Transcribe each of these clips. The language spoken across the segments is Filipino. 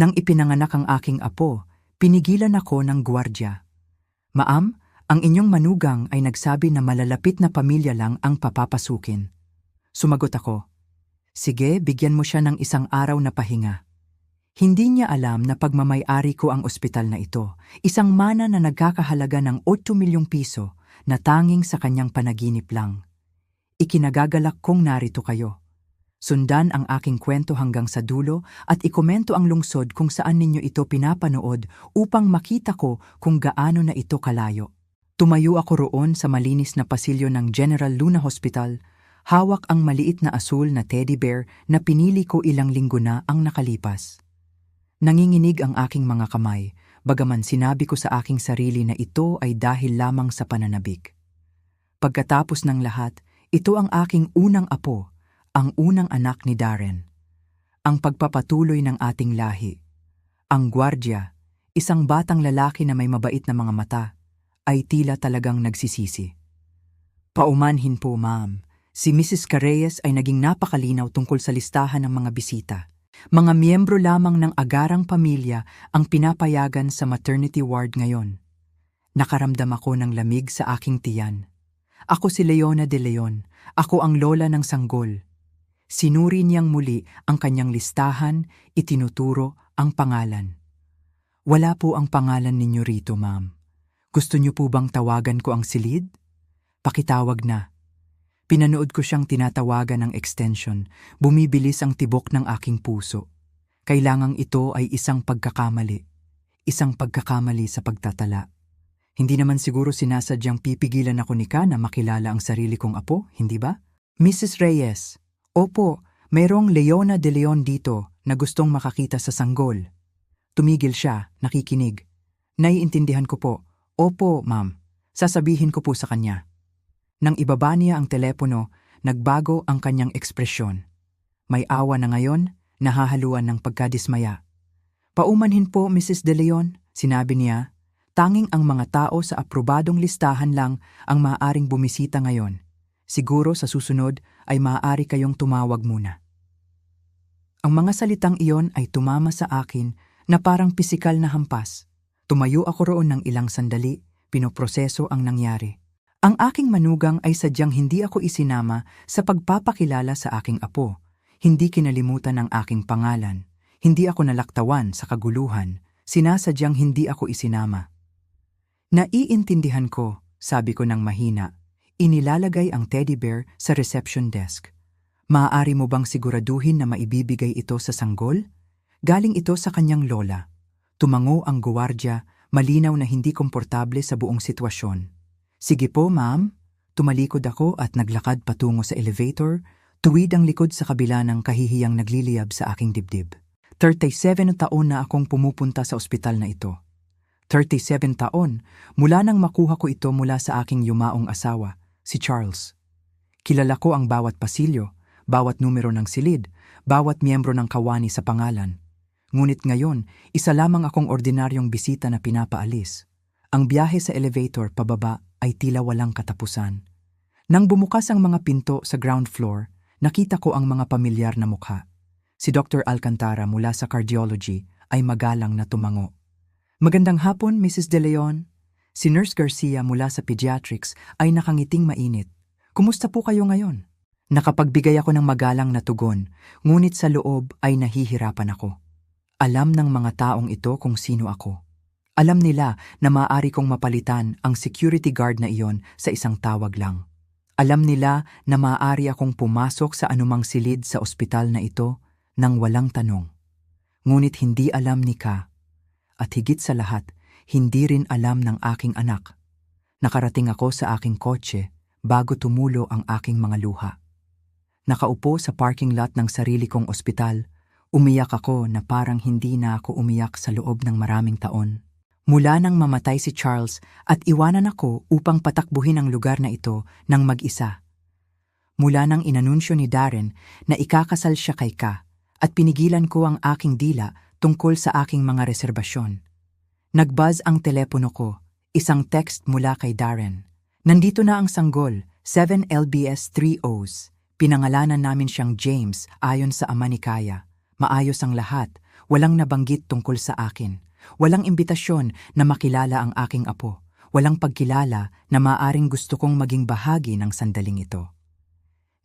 Nang ipinanganak ang aking apo, pinigilan ako ng gwardiya. Ma'am, ang inyong manugang ay nagsabi na malalapit na pamilya lang ang papapasukin. Sumagot ako, sige, bigyan mo siya ng isang araw na pahinga. Hindi niya alam na pagmamay-ari ko ang ospital na ito, isang mana na nagkakahalaga ng 8 milyong piso na tanging sa kanyang panaginip lang. Ikinagagalak kong narito kayo. Sundan ang aking kwento hanggang sa dulo at ikomento ang lungsod kung saan ninyo ito pinapanood upang makita ko kung gaano na ito kalayo. Tumayo ako roon sa malinis na pasilyo ng General Luna Hospital, hawak ang maliit na asul na teddy bear na pinili ko ilang linggo na ang nakalipas. Nanginginig ang aking mga kamay, bagaman sinabi ko sa aking sarili na ito ay dahil lamang sa pananabik. Pagkatapos ng lahat, ito ang aking unang apo, ang unang anak ni Darren. Ang pagpapatuloy ng ating lahi. Ang gwardiya, isang batang lalaki na may mabait na mga mata, ay tila talagang nagsisisi. Paumanhin po, ma'am. Si Mrs. Carreyes ay naging napakalinaw tungkol sa listahan ng mga bisita. Mga miyembro lamang ng agarang pamilya ang pinapayagan sa maternity ward ngayon. Nakaramdam ako ng lamig sa aking tiyan. Ako si Leona de Leon. Ako ang lola ng sanggol. Sinuri niyang muli ang kanyang listahan, itinuturo ang pangalan. Wala po ang pangalan ninyo rito, ma'am. Gusto niyo po bang tawagan ko ang silid? Pakitawag na. Pinanood ko siyang tinatawagan ng extension, bumibilis ang tibok ng aking puso. Kailangang ito ay isang pagkakamali. Isang pagkakamali sa pagtatala. Hindi naman siguro sinasadyang pipigilan ako ni Ka na makilala ang sarili kong apo, hindi ba? Mrs. Reyes, opo, mayroong Leona de Leon dito na gustong makakita sa sanggol. Tumigil siya, nakikinig. Naiintindihan ko po. Opo, ma'am. Sasabihin ko po sa kanya. Nang ibaba niya ang telepono, nagbago ang kanyang ekspresyon. May awa na ngayon, nahahaluan ng pagkadismaya. Paumanhin po, Mrs. De Leon, sinabi niya. Tanging ang mga tao sa aprobadong listahan lang ang maaaring bumisita ngayon. Siguro sa susunod ay maaari kayong tumawag muna. Ang mga salitang iyon ay tumama sa akin na parang pisikal na hampas. Tumayo ako roon ng ilang sandali, pinoproseso ang nangyari. Ang aking manugang ay sadyang hindi ako isinama sa pagpapakilala sa aking apo. Hindi kinalimutan ang aking pangalan. Hindi ako nalaktawan sa kaguluhan. Sinasadyang hindi ako isinama. Naiintindihan ko, sabi ko ng mahina. Inilalagay ang teddy bear sa reception desk. Maaari mo bang siguraduhin na maibibigay ito sa sanggol? Galing ito sa kanyang lola. Tumango ang guwardya, malinaw na hindi komportable sa buong sitwasyon. Sige po, ma'am. Tumalikod ako at naglakad patungo sa elevator, tuwid ang likod sa kabila ng kahihiyang nagliliyab sa aking dibdib. 37 taon na akong pumupunta sa ospital na ito. 37 taon mula nang makuha ko ito mula sa aking yumaong asawa, si Charles. Kilala ko ang bawat pasilyo, bawat numero ng silid, bawat miyembro ng kawani sa pangalan. Ngunit ngayon, isa lamang akong ordinaryong bisita na pinapaalis. Ang biyahe sa elevator pababa ay tila walang katapusan. Nang bumukas ang mga pinto sa ground floor, nakita ko ang mga pamilyar na mukha. Si Dr. Alcantara mula sa cardiology ay magalang na tumango. Magandang hapon, Mrs. De Leon. Si Nurse Garcia mula sa pediatrics ay nakangiting mainit. Kumusta po kayo ngayon? Nakapagbigay ako ng magalang na tugon, ngunit sa loob ay nahihirapan ako. Alam ng mga taong ito kung sino ako. Alam nila na maaari kong mapalitan ang security guard na iyon sa isang tawag lang. Alam nila na maaari akong pumasok sa anumang silid sa ospital na ito nang walang tanong. Ngunit hindi alam ni Ka. At higit sa lahat, hindi rin alam ng aking anak. Nakarating ako sa aking kotse bago tumulo ang aking mga luha. Nakaupo sa parking lot ng sarili kong ospital, umiyak ako na parang hindi na ako umiyak sa loob ng maraming taon. Mula nang mamatay si Charles at iwanan ako upang patakbuhin ang lugar na ito ng mag-isa. Mula nang inanunsyo ni Darren na ikakasal siya kay Ka at pinigilan ko ang aking dila tungkol sa aking mga reserbasyon. Nagbuzz ang telepono ko, isang text mula kay Darren. Nandito na ang sanggol, 7 LBS 3 Os. Pinangalanan namin siyang James ayon sa ama ni Kaya. Maayos ang lahat, Walang nabanggit tungkol sa akin. Walang imbitasyon na makilala ang aking apo. Walang pagkilala na maaring gusto kong maging bahagi ng sandaling ito.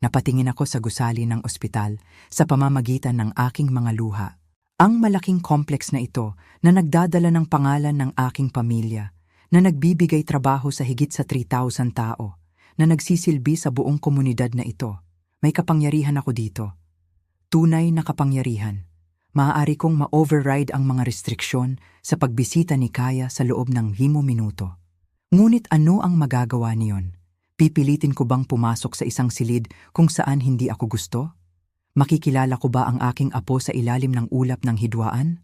Napatingin ako sa gusali ng ospital sa pamamagitan ng aking mga luha. Ang malaking complex na ito na nagdadala ng pangalan ng aking pamilya, na nagbibigay trabaho sa higit sa 3,000 tao, na nagsisilbi sa buong komunidad na ito. May kapangyarihan ako dito. Tunay na kapangyarihan. Maaari kong ma-override ang mga restriksyon sa pagbisita ni Kaya sa loob ng 5 minuto. Ngunit ano ang magagawa niyon? Pipilitin ko bang pumasok sa isang silid kung saan hindi ako gusto? Makikilala ko ba ang aking apo sa ilalim ng ulap ng hidwaan?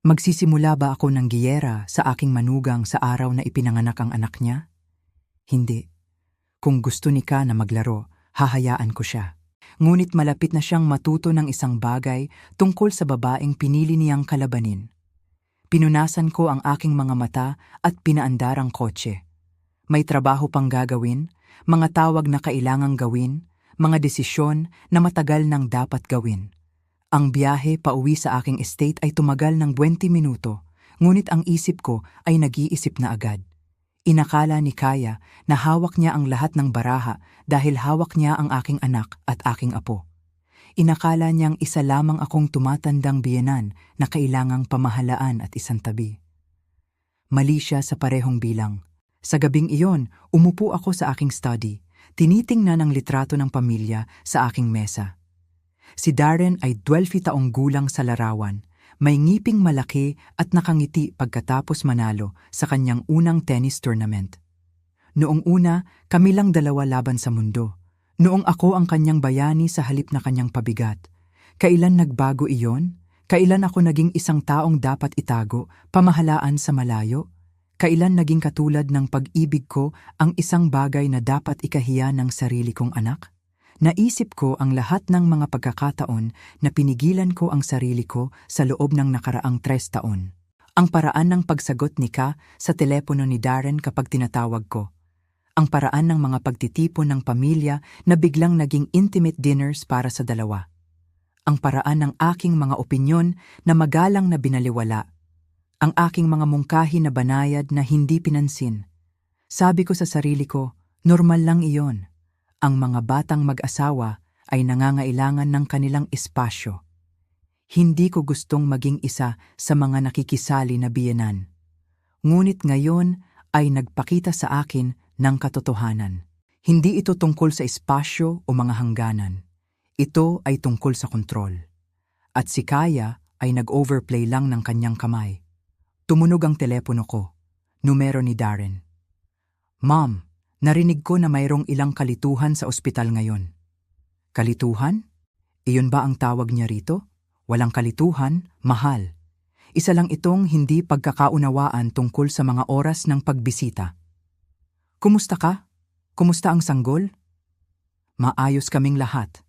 Magsisimula ba ako ng giyera sa aking manugang sa araw na ipinanganak ang anak niya? Hindi. Kung gusto ni Ka na maglaro, hahayaan ko siya. Ngunit malapit na siyang matuto ng isang bagay tungkol sa babaeng pinili niyang kalabanin. Pinunasan ko ang aking mga mata at pinaandarang kotse. May trabaho pang gagawin, mga tawag na kailangang gawin, mga desisyon na matagal nang dapat gawin. Ang biyahe pauwi sa aking estate ay tumagal ng 20 minuto, ngunit ang isip ko ay nag-iisip na agad. Inakala ni Kaya na hawak niya ang lahat ng baraha dahil hawak niya ang aking anak at aking apo. Inakala niyang isa lamang akong tumatandang biyenan na kailangang pamahalaan at isantabi. Mali siya sa parehong bilang. Sa gabing iyon, umupo ako sa aking study, tinitingnan ang litrato ng pamilya sa aking mesa. Si Darren ay 12 taong gulang sa larawan, may ngiping malaki at nakangiti pagkatapos manalo sa kanyang unang tennis tournament. Noong una, kami lang dalawa laban sa mundo. Noong ako ang kanyang bayani sa halip na kanyang pabigat. Kailan nagbago iyon? Kailan ako naging isang taong dapat itago, pamahalaan sa malayo? Kailan naging katulad ng pag-ibig ko ang isang bagay na dapat ikahiya ng sarili kong anak? Naisip ko ang lahat ng mga pagkakataon na pinigilan ko ang sarili ko sa loob ng nakaraang 3 taon. Ang paraan ng pagsagot ni Ka sa telepono ni Darren kapag tinatawag ko. Ang paraan ng mga pagtitipon ng pamilya na biglang naging intimate dinners para sa dalawa. Ang paraan ng aking mga opinyon na magalang na binaliwala. Ang aking mga mungkahi na banayad na hindi pinansin. Sabi ko sa sarili ko, normal lang iyon. Ang mga batang mag-asawa ay nangangailangan ng kanilang espasyo. Hindi ko gustong maging isa sa mga nakikisali na biyenan. Ngunit ngayon ay nagpakita sa akin ng katotohanan. Hindi ito tungkol sa espasyo o mga hangganan. Ito ay tungkol sa kontrol. At si Kaya ay nag-overplay lang ng kanyang kamay. Tumunog ang telepono ko. Numero ni Darren. Mom, narinig ko na mayroong ilang kalituhan sa ospital ngayon. Kalituhan? Iyon ba ang tawag niya rito? Walang kalituhan, mahal. Isa lang itong hindi pagkakaunawaan tungkol sa mga oras ng pagbisita. Kumusta ka? Kumusta ang sanggol? Maayos kaming lahat.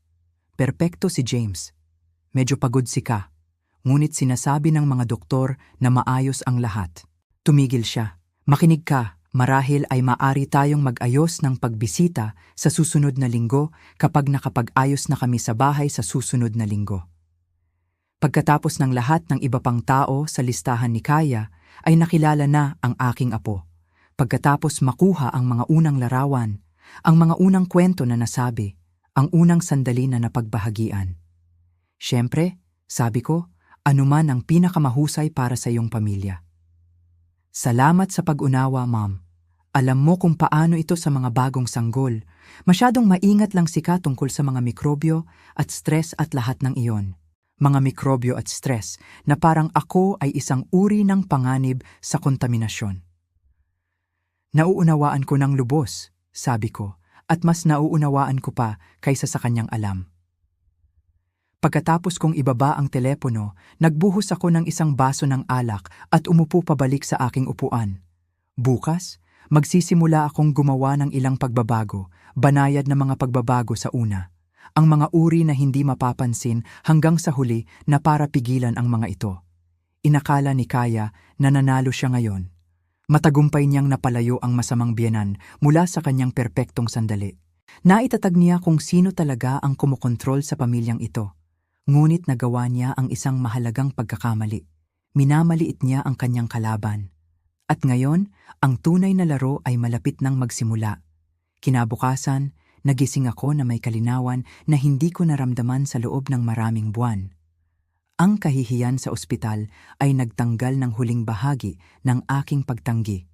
Perpekto si James. Medyo pagod si Ka. Ngunit sinasabi ng mga doktor na maayos ang lahat. Tumigil siya. Makinig ka. Marahil ay maari tayong mag-ayos ng pagbisita sa susunod na linggo kapag nakapag-ayos na kami sa bahay sa susunod na linggo. Pagkatapos ng lahat ng iba pang tao sa listahan ni Kaya, ay nakilala na ang aking apo. Pagkatapos makuha ang mga unang larawan, ang mga unang kwento na nasabi, ang unang sandali na napagbahagian. Siyempre, sabi ko, anuman ang pinakamahusay para sa iyong pamilya. Salamat sa pag-unawa, Mom. Alam mo kung paano ito sa mga bagong sanggol. Masyadong maingat lang si Ka tungkol sa mga mikrobyo at stress at lahat ng iyon. Mga mikrobyo at stress na parang ako ay isang uri ng panganib sa kontaminasyon. Nauunawaan ko ng lubos, sabi ko, at mas nauunawaan ko pa kaysa sa kanyang alam. Pagkatapos kong ibaba ang telepono, nagbuhos ako ng isang baso ng alak at umupo pabalik sa aking upuan. Bukas, magsisimula akong gumawa ng ilang pagbabago, banayad na mga pagbabago sa una. Ang mga uri na hindi mapapansin hanggang sa huli na para pigilan ang mga ito. Inakala ni Kaya na nanalo siya ngayon. Matagumpay niyang napalayo ang masamang biyenan mula sa kanyang perpektong sandali. Naitatag niya kung sino talaga ang kumokontrol sa pamilyang ito. Ngunit nagawa niya ang isang mahalagang pagkakamali. Minamaliit niya ang kanyang kalaban. At ngayon, ang tunay na laro ay malapit nang magsimula. Kinabukasan, nagising ako na may kalinawan na hindi ko naramdaman sa loob ng maraming buwan. Ang kahihiyan sa ospital ay nagtanggal ng huling bahagi ng aking pagtanggi.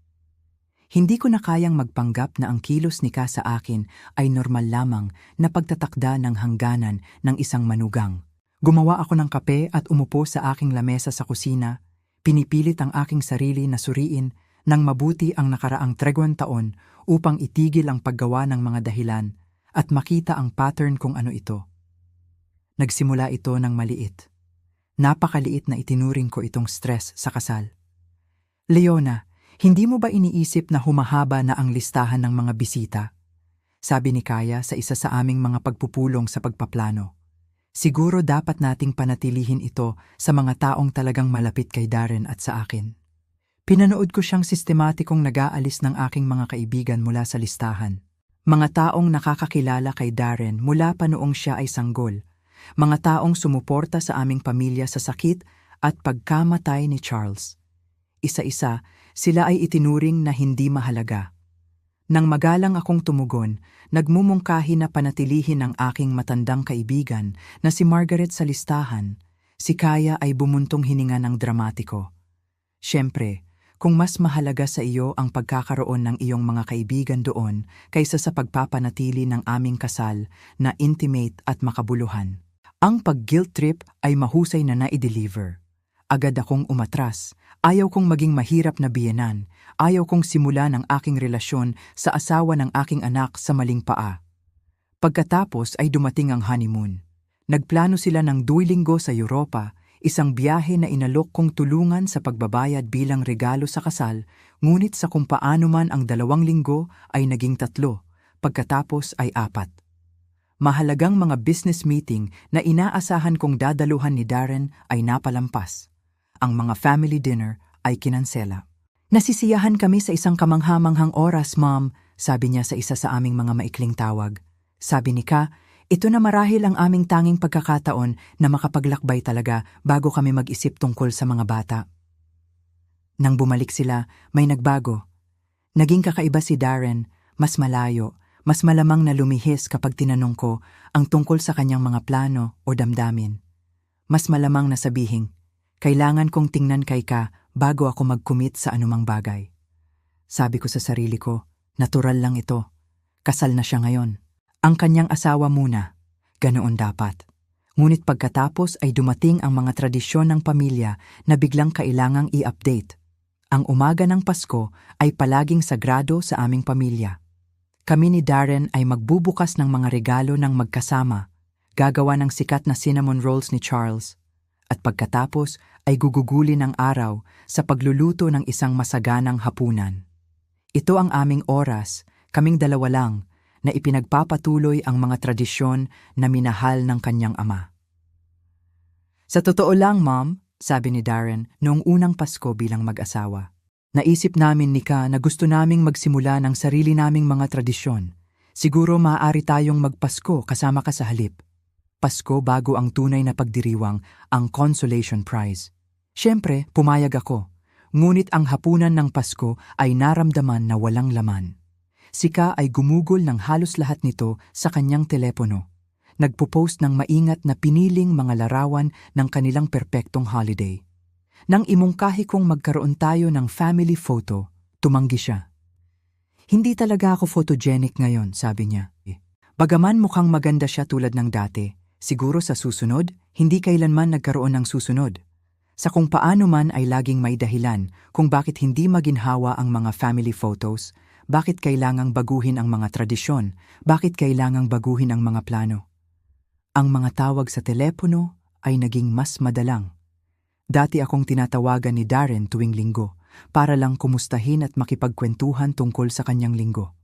Hindi ko na kayang magpanggap na ang kilos ni Ka sa akin ay normal lamang na pagtatakda ng hangganan ng isang manugang. Gumawa ako ng kape at umupo sa aking lamesa sa kusina. Pinipilit ang aking sarili na suriin ng mabuti ang nakaraang 3 taon upang itigil ang paggawa ng mga dahilan at makita ang pattern kung ano ito. Nagsimula ito ng maliit. Napakaliit na itinuring ko itong stress sa kasal. Leona, hindi mo ba iniisip na humahaba na ang listahan ng mga bisita? Sabi ni Kaya sa isa sa aming mga pagpupulong sa pagpaplano. Siguro dapat nating panatilihin ito sa mga taong talagang malapit kay Darren at sa akin. Pinanood ko siyang sistematikong nag-aalis ng aking mga kaibigan mula sa listahan. Mga taong nakakakilala kay Darren mula pa noong siya ay sanggol. Mga taong sumuporta sa aming pamilya sa sakit at pagkamatay ni Charles. Isa-isa, sila ay itinuring na hindi mahalaga. Nang magalang akong tumugon, nagmumungkahi na panatilihin ang aking matandang kaibigan na si Margaret sa listahan. Si Kaya ay bumuntong hininga ng dramatiko. Siyempre, kung mas mahalaga sa iyo ang pagkakaroon ng iyong mga kaibigan doon kaysa sa pagpapanatili ng aming kasal na intimate at makabuluhan. Ang pag-guilt trip ay mahusay na na-deliver. Agad akong umatras. Ayaw kong maging mahirap na biyenan. Ayaw kong simulan ang aking relasyon sa asawa ng aking anak sa maling paa. Pagkatapos ay dumating ang honeymoon. Nagplano sila ng 2 linggo sa Europa, isang biyahe na inalok kong tulungan sa pagbabayad bilang regalo sa kasal, ngunit sa kung paano man ang 2 linggo ay naging 3, pagkatapos ay 4. Mahalagang mga business meeting na inaasahan kong dadaluhan ni Darren ay napalampas. Ang mga family dinner ay kinansela. Nasisiyahan kami sa isang kamanghamanghang oras, Mom, sabi niya sa isa sa aming mga maikling tawag. Sabi ni Ka, ito na marahil ang aming tanging pagkakataon na makapaglakbay talaga bago kami mag-isip tungkol sa mga bata. Nang bumalik sila, may nagbago. Naging kakaiba si Darren, mas malayo, mas malamang na lumihis kapag tinanong ko ang tungkol sa kanyang mga plano o damdamin. Mas malamang na sabihing, kailangan kong tingnan kay Ka bago ako mag-commit sa anumang bagay. Sabi ko sa sarili ko, natural lang ito. Kasal na siya ngayon. Ang kanyang asawa muna. Ganoon dapat. Ngunit pagkatapos ay dumating ang mga tradisyon ng pamilya na biglang kailangang i-update. Ang umaga ng Pasko ay palaging sagrado sa aming pamilya. Kami ni Darren ay magbubukas ng mga regalo ng magkasama, gagawa ng sikat na cinnamon rolls ni Charles, at pagkatapos ay gugugulin ang araw sa pagluluto ng isang masaganang hapunan. Ito ang aming oras, kaming 2 lang, na ipinagpapatuloy ang mga tradisyon na minahal ng kanyang ama. Sa totoo lang, Mom, sabi ni Darren noong unang Pasko bilang mag-asawa, naisip namin ni Ka na gusto naming magsimula ng sarili naming mga tradisyon. Siguro maaari tayong magpasko kasama ka sa halip. Pasko bago ang tunay na pagdiriwang, ang consolation prize. Siyempre, pumayag ako. Ngunit ang hapunan ng Pasko ay naramdaman na walang laman. Si Ka ay gumugol ng halos lahat nito sa kanyang telepono. Nagpo-post ng maingat na piniling mga larawan ng kanilang perpektong holiday. Nang imungkahi kong magkaroon tayo ng family photo, tumanggi siya. Hindi talaga ako photogenic ngayon, sabi niya. Bagaman mukhang maganda siya tulad ng dati, siguro sa susunod, hindi kailanman nagkaroon ng susunod. Sa kung paano man ay laging may dahilan kung bakit hindi maginhawa ang mga family photos, bakit kailangang baguhin ang mga tradisyon, bakit kailangang baguhin ang mga plano. Ang mga tawag sa telepono ay naging mas madalang. Dati akong tinatawagan ni Darren tuwing linggo para lang kumustahin at makipagkwentuhan tungkol sa kanyang linggo.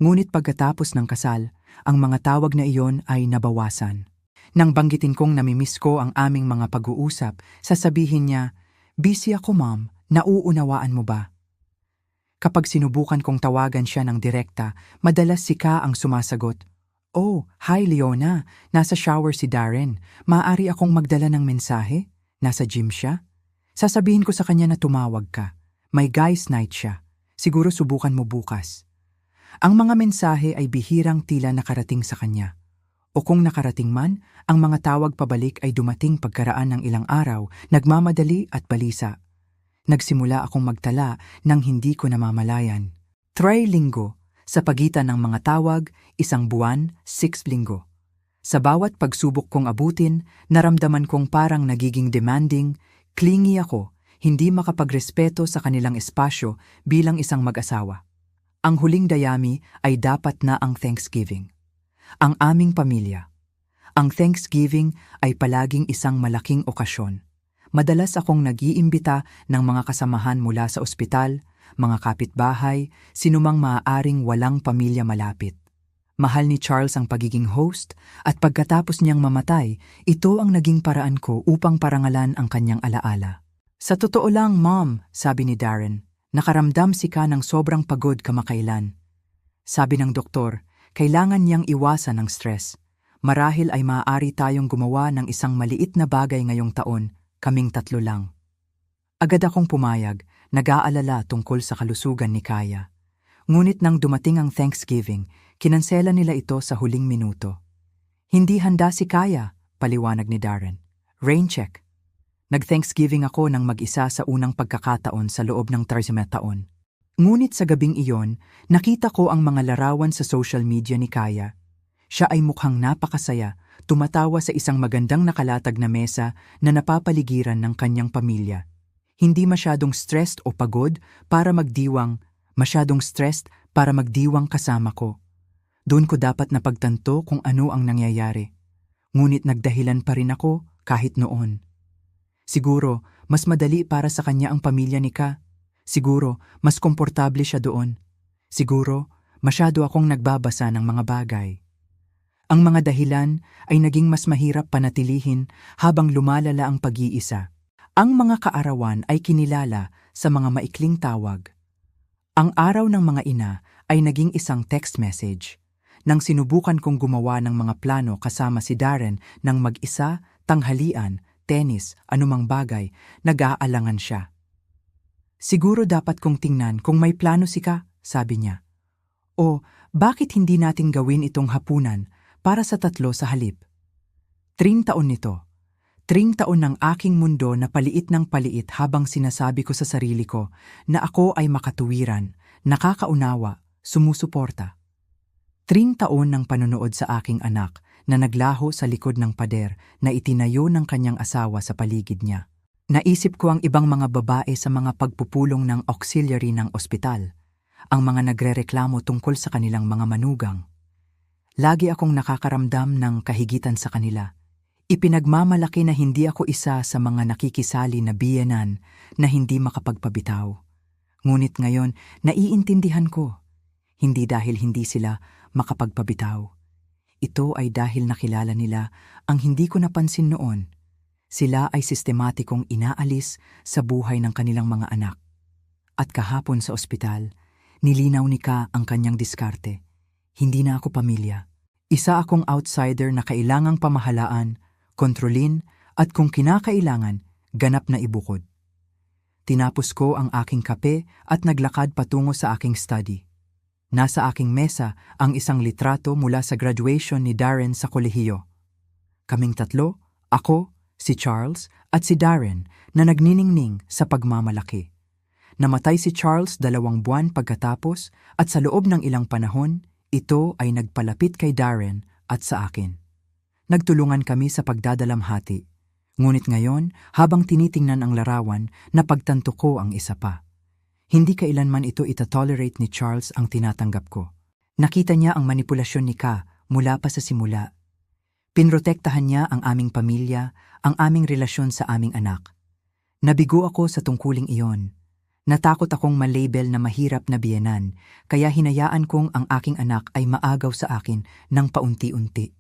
Ngunit pagkatapos ng kasal, ang mga tawag na iyon ay nabawasan. Nang banggitin kong namimiss ko ang aming mga pag-uusap, sasabihin niya, "Busy ako, Mom, nauunawaan mo ba?" Kapag sinubukan kong tawagan siya ng direkta, madalas si Ka ang sumasagot, Oh, hi Leona. Nasa shower si Darren. Maaari akong magdala ng mensahe? Nasa gym siya? Sasabihin ko sa kanya na tumawag ka. May guys night siya. Siguro subukan mo bukas. Ang mga mensahe ay bihirang tila nakarating sa kanya. O kung nakarating man, ang mga tawag pabalik ay dumating pagkaraan ng ilang araw, nagmamadali at balisa. Nagsimula akong magtala nang hindi ko namamalayan. 3 linggo, sa pagitan ng mga tawag, 1 buwan, 6 linggo. Sa bawat pagsubok kong abutin, naramdaman kong parang nagiging demanding, clingy ako, hindi makapagrespeto sa kanilang espasyo bilang isang mag-asawa. Ang huling dayami ay dapat na ang Thanksgiving. Ang aming pamilya. Ang Thanksgiving ay palaging isang malaking okasyon. Madalas akong nag-iimbita ng mga kasamahan mula sa ospital, mga kapitbahay, sinumang maaaring walang pamilya malapit. Mahal ni Charles ang pagiging host at pagkatapos niyang mamatay, ito ang naging paraan ko upang parangalan ang kanyang alaala. Sa totoo lang, Mom, sabi ni Darren, nakaramdam si Ka ng sobrang pagod kamakailan. Sabi ng doktor, kailangan niyang iwasan ang stress. Marahil ay maaari tayong gumawa ng isang maliit na bagay ngayong taon, kaming 3 lang. Agad akong pumayag, nag-aalala tungkol sa kalusugan ni Kaya. Ngunit nang dumating ang Thanksgiving, kinansela nila ito sa huling minuto. Hindi handa si Kaya, paliwanag ni Darren. Rain check. Nag-Thanksgiving ako ng mag-isa sa unang pagkakataon sa loob ng 30 taon. Ngunit sa gabing iyon, nakita ko ang mga larawan sa social media ni Kaya. Siya ay mukhang napakasaya, tumatawa sa isang magandang nakalatag na mesa na napapaligiran ng kanyang pamilya. Hindi masyadong stressed o pagod para magdiwang, masyadong stressed para magdiwang kasama ko. Doon ko dapat napagtanto kung ano ang nangyayari. Ngunit nagdahilan pa rin ako kahit noon. Siguro, mas madali para sa kanya ang pamilya ni Ka. Siguro, mas komportable siya doon. Siguro, masyado akong nagbabasa ng mga bagay. Ang mga dahilan ay naging mas mahirap panatilihin habang lumalala ang pag-iisa. Ang mga kaarawan ay kinilala sa mga maikling tawag. Ang araw ng mga ina ay naging isang text message. Nang sinubukan kong gumawa ng mga plano kasama si Darren ng mag-isa, tanghalian, tennis, anumang bagay, nag-aalangan siya. Siguro dapat kong tingnan kung may plano si Ka, sabi niya. O bakit hindi natin gawin itong hapunan para sa 3 sa halip? 3 taon nito. 3 taon ng aking mundo na paliit ng paliit habang sinasabi ko sa sarili ko na ako ay makatuwiran, nakakaunawa, sumusuporta. 3 taon ng panonood sa aking anak na naglaho sa likod ng pader na itinayo ng kanyang asawa sa paligid niya. Naisip ko ang ibang mga babae sa mga pagpupulong ng auxiliary ng ospital, ang mga nagrereklamo tungkol sa kanilang mga manugang. Lagi akong nakakaramdam ng kahigitan sa kanila. Ipinagmamalaki na hindi ako isa sa mga nakikisali na biyenan na hindi makapagpabitaw. Ngunit ngayon, naiintindihan ko. Hindi dahil hindi sila makapagpabitaw. Ito ay dahil nakilala nila ang hindi ko napansin noon. Sila ay sistematikong inaalis sa buhay ng kanilang mga anak. At kahapon sa ospital, nilinaw ni Ka ang kanyang diskarte. Hindi na ako pamilya. Isa akong outsider na kailangang pamahalaan, kontrolin, at kung kinakailangan, ganap na ibukod. Tinapos ko ang aking kape at naglakad patungo sa aking study. Nasa aking mesa ang isang litrato mula sa graduation ni Darren sa kolehiyo. Kaming 3, ako, si Charles at si Darren na nagniningning sa pagmamalaki. Namatay si Charles 2 buwan pagkatapos at sa loob ng ilang panahon, ito ay nagpalapit kay Darren at sa akin. Nagtulungan kami sa pagdadalamhati. Ngunit ngayon, habang tinitingnan ang larawan, napagtanto ko ang isa pa. Hindi kailanman ito itatolerate ni Charles ang tinatanggap ko. Nakita niya ang manipulasyon ni Ka mula pa sa simula. Pinrotektahan niya ang aming pamilya, ang aming relasyon sa aming anak. Nabigo ako sa tungkuling iyon. Natakot akong malabel na mahirap na biyenan, kaya hinayaan kong ang aking anak ay maagaw sa akin ng paunti-unti.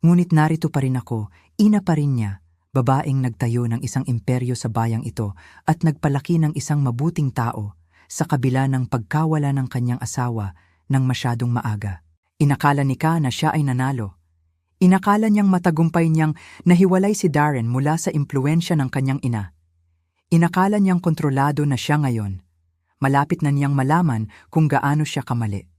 Ngunit narito pa rin ako, ina pa rin niya, babaeng nagtayo ng isang imperyo sa bayang ito at nagpalaki ng isang mabuting tao sa kabila ng pagkawala ng kanyang asawa ng masyadong maaga. Inakala ni Ka na siya ay nanalo. Inakala niyang matagumpay niyang nahiwalay si Darren mula sa impluensya ng kanyang ina. Inakala niyang kontrolado na siya ngayon. Malapit na niyang malaman kung gaano siya kamali.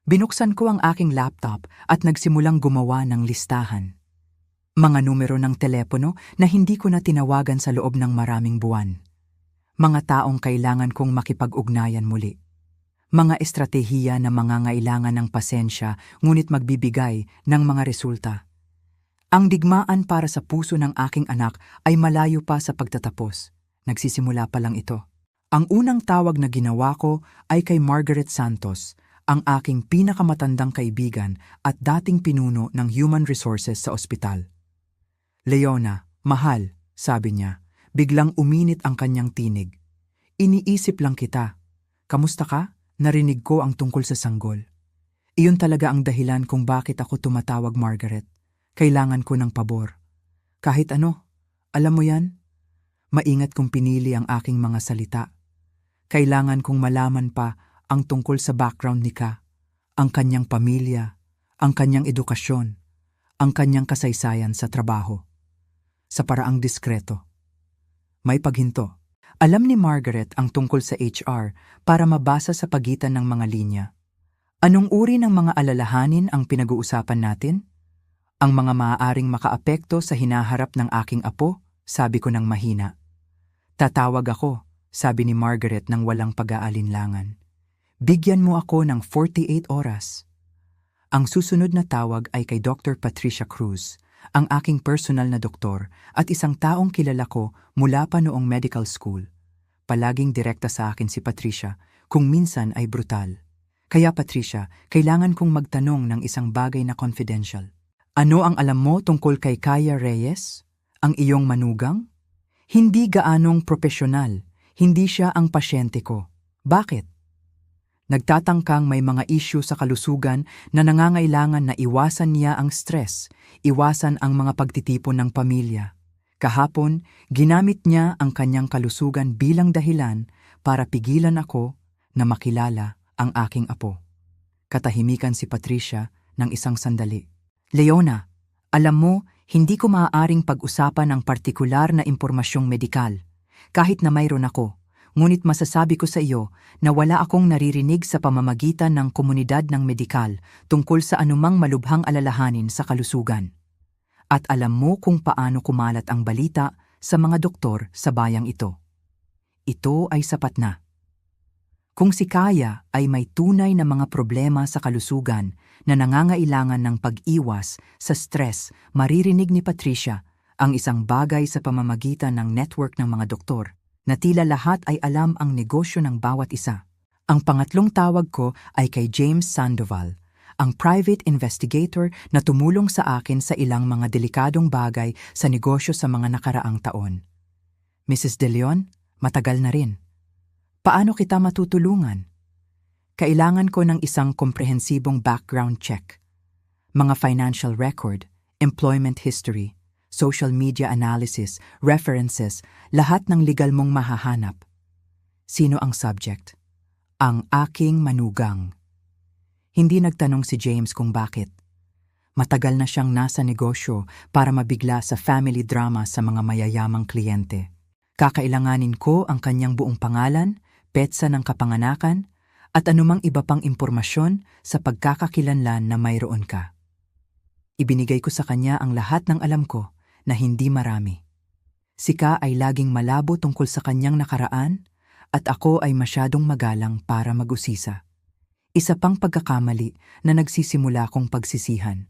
Binuksan ko ang aking laptop at nagsimulang gumawa ng listahan. Mga numero ng telepono na hindi ko na tinawagan sa loob ng maraming buwan. Mga taong kailangan kong makipag-ugnayan muli. Mga estratehiya na mangangailangan ng pasensya ngunit magbibigay ng mga resulta. Ang digmaan para sa puso ng aking anak ay malayo pa sa pagtatapos. Nagsisimula pa lang ito. Ang unang tawag na ginawa ko ay kay Margaret Santos, ang aking pinakamatandang kaibigan at dating pinuno ng Human Resources sa ospital. "Leona, mahal," sabi niya, biglang uminit ang kanyang tinig. "Iniisip lang kita. Kamusta ka?" Narinig ko ang tungkol sa sanggol. Iyon talaga ang dahilan kung bakit ako tumatawag, Margaret. Kailangan ko ng pabor. Kahit ano, alam mo yan? Maingat kong pinili ang aking mga salita. Kailangan kong malaman pa ang tungkol sa background ni Ka, ang kanyang pamilya, ang kanyang edukasyon, ang kanyang kasaysayan sa trabaho. Sa paraang diskreto. May paghinto. Alam ni Margaret ang tungkol sa HR para mabasa sa pagitan ng mga linya. Anong uri ng mga alalahanin ang pinag-uusapan natin? Ang mga maaaring makaapekto sa hinaharap ng aking apo, sabi ko ng mahina. Tatawag ako, sabi ni Margaret ng walang pag-aalinlangan. Bigyan mo ako ng 48 oras. Ang susunod na tawag ay kay Dr. Patricia Cruz, ang aking personal na doktor at isang taong kilala ko mula pa noong medical school. Palaging direkta sa akin si Patricia, kung minsan ay brutal. Kaya Patricia, kailangan kong magtanong ng isang bagay na confidential. Ano ang alam mo tungkol kay Kaya Reyes? Ang iyong manugang? Hindi gaanong propesyonal, hindi siya ang pasyente ko. Bakit? Nagtatangkang may mga issue sa kalusugan na nangangailangan na iwasan niya ang stress, iwasan ang mga pagtitipon ng pamilya. Kahapon, ginamit niya ang kanyang kalusugan bilang dahilan para pigilan ako na makilala ang aking apo. Katahimikan si Patricia ng isang sandali. Leona, alam mo, hindi ko maaaring pag-usapan ang partikular na impormasyong medikal. Kahit na mayroon ako, ngunit masasabi ko sa iyo na wala akong naririnig sa pamamagitan ng komunidad ng medikal tungkol sa anumang malubhang alalahanin sa kalusugan. At alam mo kung paano kumalat ang balita sa mga doktor sa bayang ito. Ito ay sapat na. Kung si Kaya ay may tunay na mga problema sa kalusugan na nangangailangan ng pag-iwas sa stress, maririnig ni Patricia ang isang bagay sa pamamagitan ng network ng mga doktor na tila lahat ay alam ang negosyo ng bawat isa. Ang pangatlong tawag ko ay kay James Sandoval, ang private investigator na tumulong sa akin sa ilang mga delikadong bagay sa negosyo sa mga nakaraang taon. Mrs. De Leon, matagal na rin. Paano kita matutulungan? Kailangan ko ng isang komprehensibong background check. Mga financial record, employment history, social media analysis, references, lahat ng legal mong mahahanap. Sino ang subject? Ang aking manugang. Hindi nagtanong si James kung bakit. Matagal na siyang nasa negosyo para mabigla sa family drama sa mga mayayamang kliyente. Kakailanganin ko ang kanyang buong pangalan, petsa ng kapanganakan, at anumang iba pang impormasyon sa pagkakakilanlan na mayroon ka. Ibinigay ko sa kanya ang lahat ng alam ko na hindi marami. Si Ka ay laging malabo tungkol sa kanyang nakaraan at ako ay masyadong magalang para mag-usisa. Isa pang pagkakamali na nagsisimula kong pagsisihan.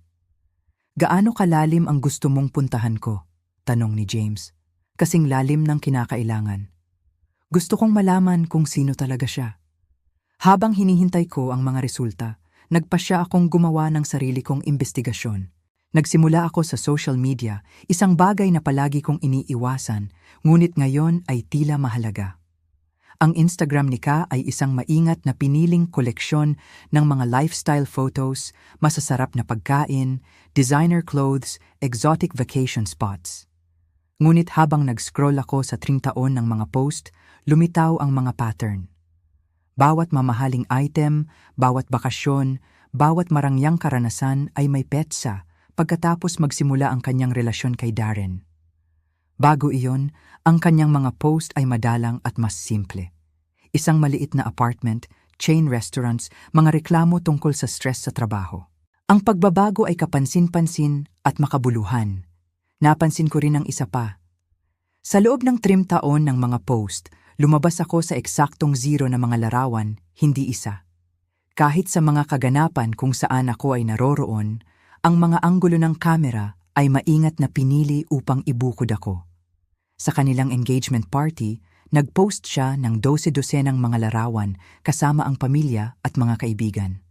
Gaano kalalim ang gusto mong puntahan ko? Tanong ni James. Kasing lalim ng kinakailangan. Gusto kong malaman kung sino talaga siya. Habang hinihintay ko ang mga resulta, nagpasya akong gumawa ng sarili kong investigasyon. Nagsimula ako sa social media, isang bagay na palagi kong iniiwasan, ngunit ngayon ay tila mahalaga. Ang Instagram ni Ka ay isang maingat na piniling koleksyon ng mga lifestyle photos, masasarap na pagkain, designer clothes, exotic vacation spots. Ngunit habang nag-scroll ako sa 30 taon ng mga post, lumitaw ang mga pattern. Bawat mamahaling item, bawat bakasyon, bawat marangyang karanasan ay may petsa pagkatapos magsimula ang kanyang relasyon kay Darren. Bago iyon, ang kanyang mga post ay madalang at mas simple. Isang maliit na apartment, chain restaurants, mga reklamo tungkol sa stress sa trabaho. Ang pagbabago ay kapansin-pansin at makabuluhan. Napansin ko rin ang isa pa. Sa loob ng 3 taon ng mga post, lumabas ako sa eksaktong 0 na mga larawan, hindi isa. Kahit sa mga kaganapan kung saan ako ay naroroon, ang mga anggulo ng kamera ay maingat na pinili upang ibukod ako. Sa kanilang engagement party, nag-post siya ng 12-dosenang mga larawan kasama ang pamilya at mga kaibigan.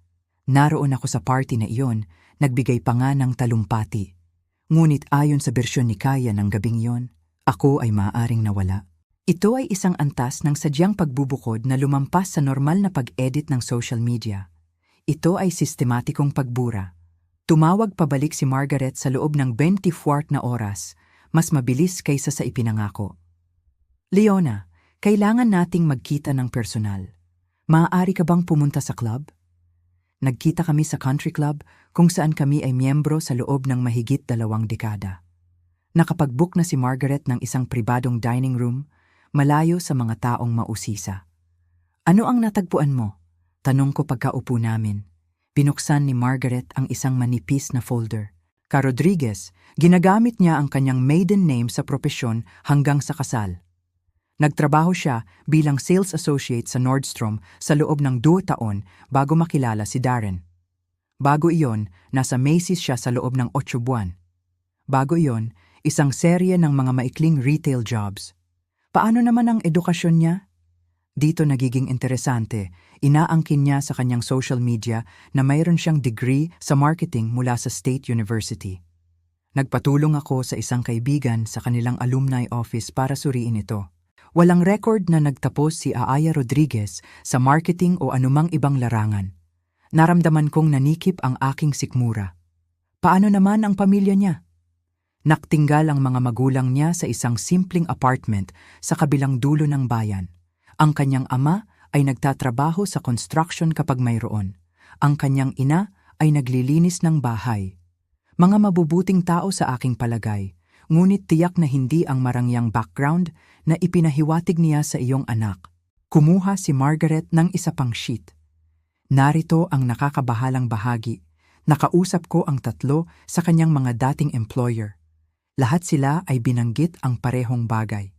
Naroon ako sa party na iyon, nagbigay pa nga ng talumpati. Ngunit ayon sa bersyon ni Kaya ng gabing iyon, ako ay maaaring nawala. Ito ay isang antas ng sadyang pagbubukod na lumampas sa normal na pag-edit ng social media. Ito ay sistematikong pagbura. Tumawag pabalik si Margaret sa loob ng 24 na oras, mas mabilis kaysa sa ipinangako. Leona, kailangan nating magkita ng personal. Maaari ka bang pumunta sa club? Nagkita kami sa country club kung saan kami ay miyembro sa loob ng mahigit 2 dekada. Nakapag-book na si Margaret ng isang pribadong dining room, malayo sa mga taong mausisa. Ano ang natagpuan mo? Tanong ko pagkaupo namin. Binuksan ni Margaret ang isang manipis na folder. Ka Rodriguez, ginagamit niya ang kanyang maiden name sa propesyon hanggang sa kasal. Nagtrabaho siya bilang sales associate sa Nordstrom sa loob ng 2 taon bago makilala si Darren. Bago iyon, nasa Macy's siya sa loob ng 8 buwan. Bago iyon, isang serye ng mga maikling retail jobs. Paano naman ang edukasyon niya? Dito nagiging interesante, inaangkin niya sa kanyang social media na mayroon siyang degree sa marketing mula sa State University. Nagpatulong ako sa isang kaibigan sa kanilang alumni office para suriin ito. Walang record na nagtapos si Aaya Rodriguez sa marketing o anumang ibang larangan. Naramdaman kong nanikip ang aking sikmura. Paano naman ang pamilya niya? Naktinggal ang mga magulang niya sa isang simpleng apartment sa kabilang dulo ng bayan. Ang kanyang ama ay nagtatrabaho sa construction kapag mayroon. Ang kanyang ina ay naglilinis ng bahay. Mga mabubuting tao sa aking palagay, ngunit tiyak na hindi ang marangyang background na ipinahiwatig niya sa iyong anak. Kumuha si Margaret ng isa pang sheet. Narito ang nakakabahalang bahagi. Nakausap ko ang 3 sa kanyang mga dating employer. Lahat sila ay binanggit ang parehong bagay.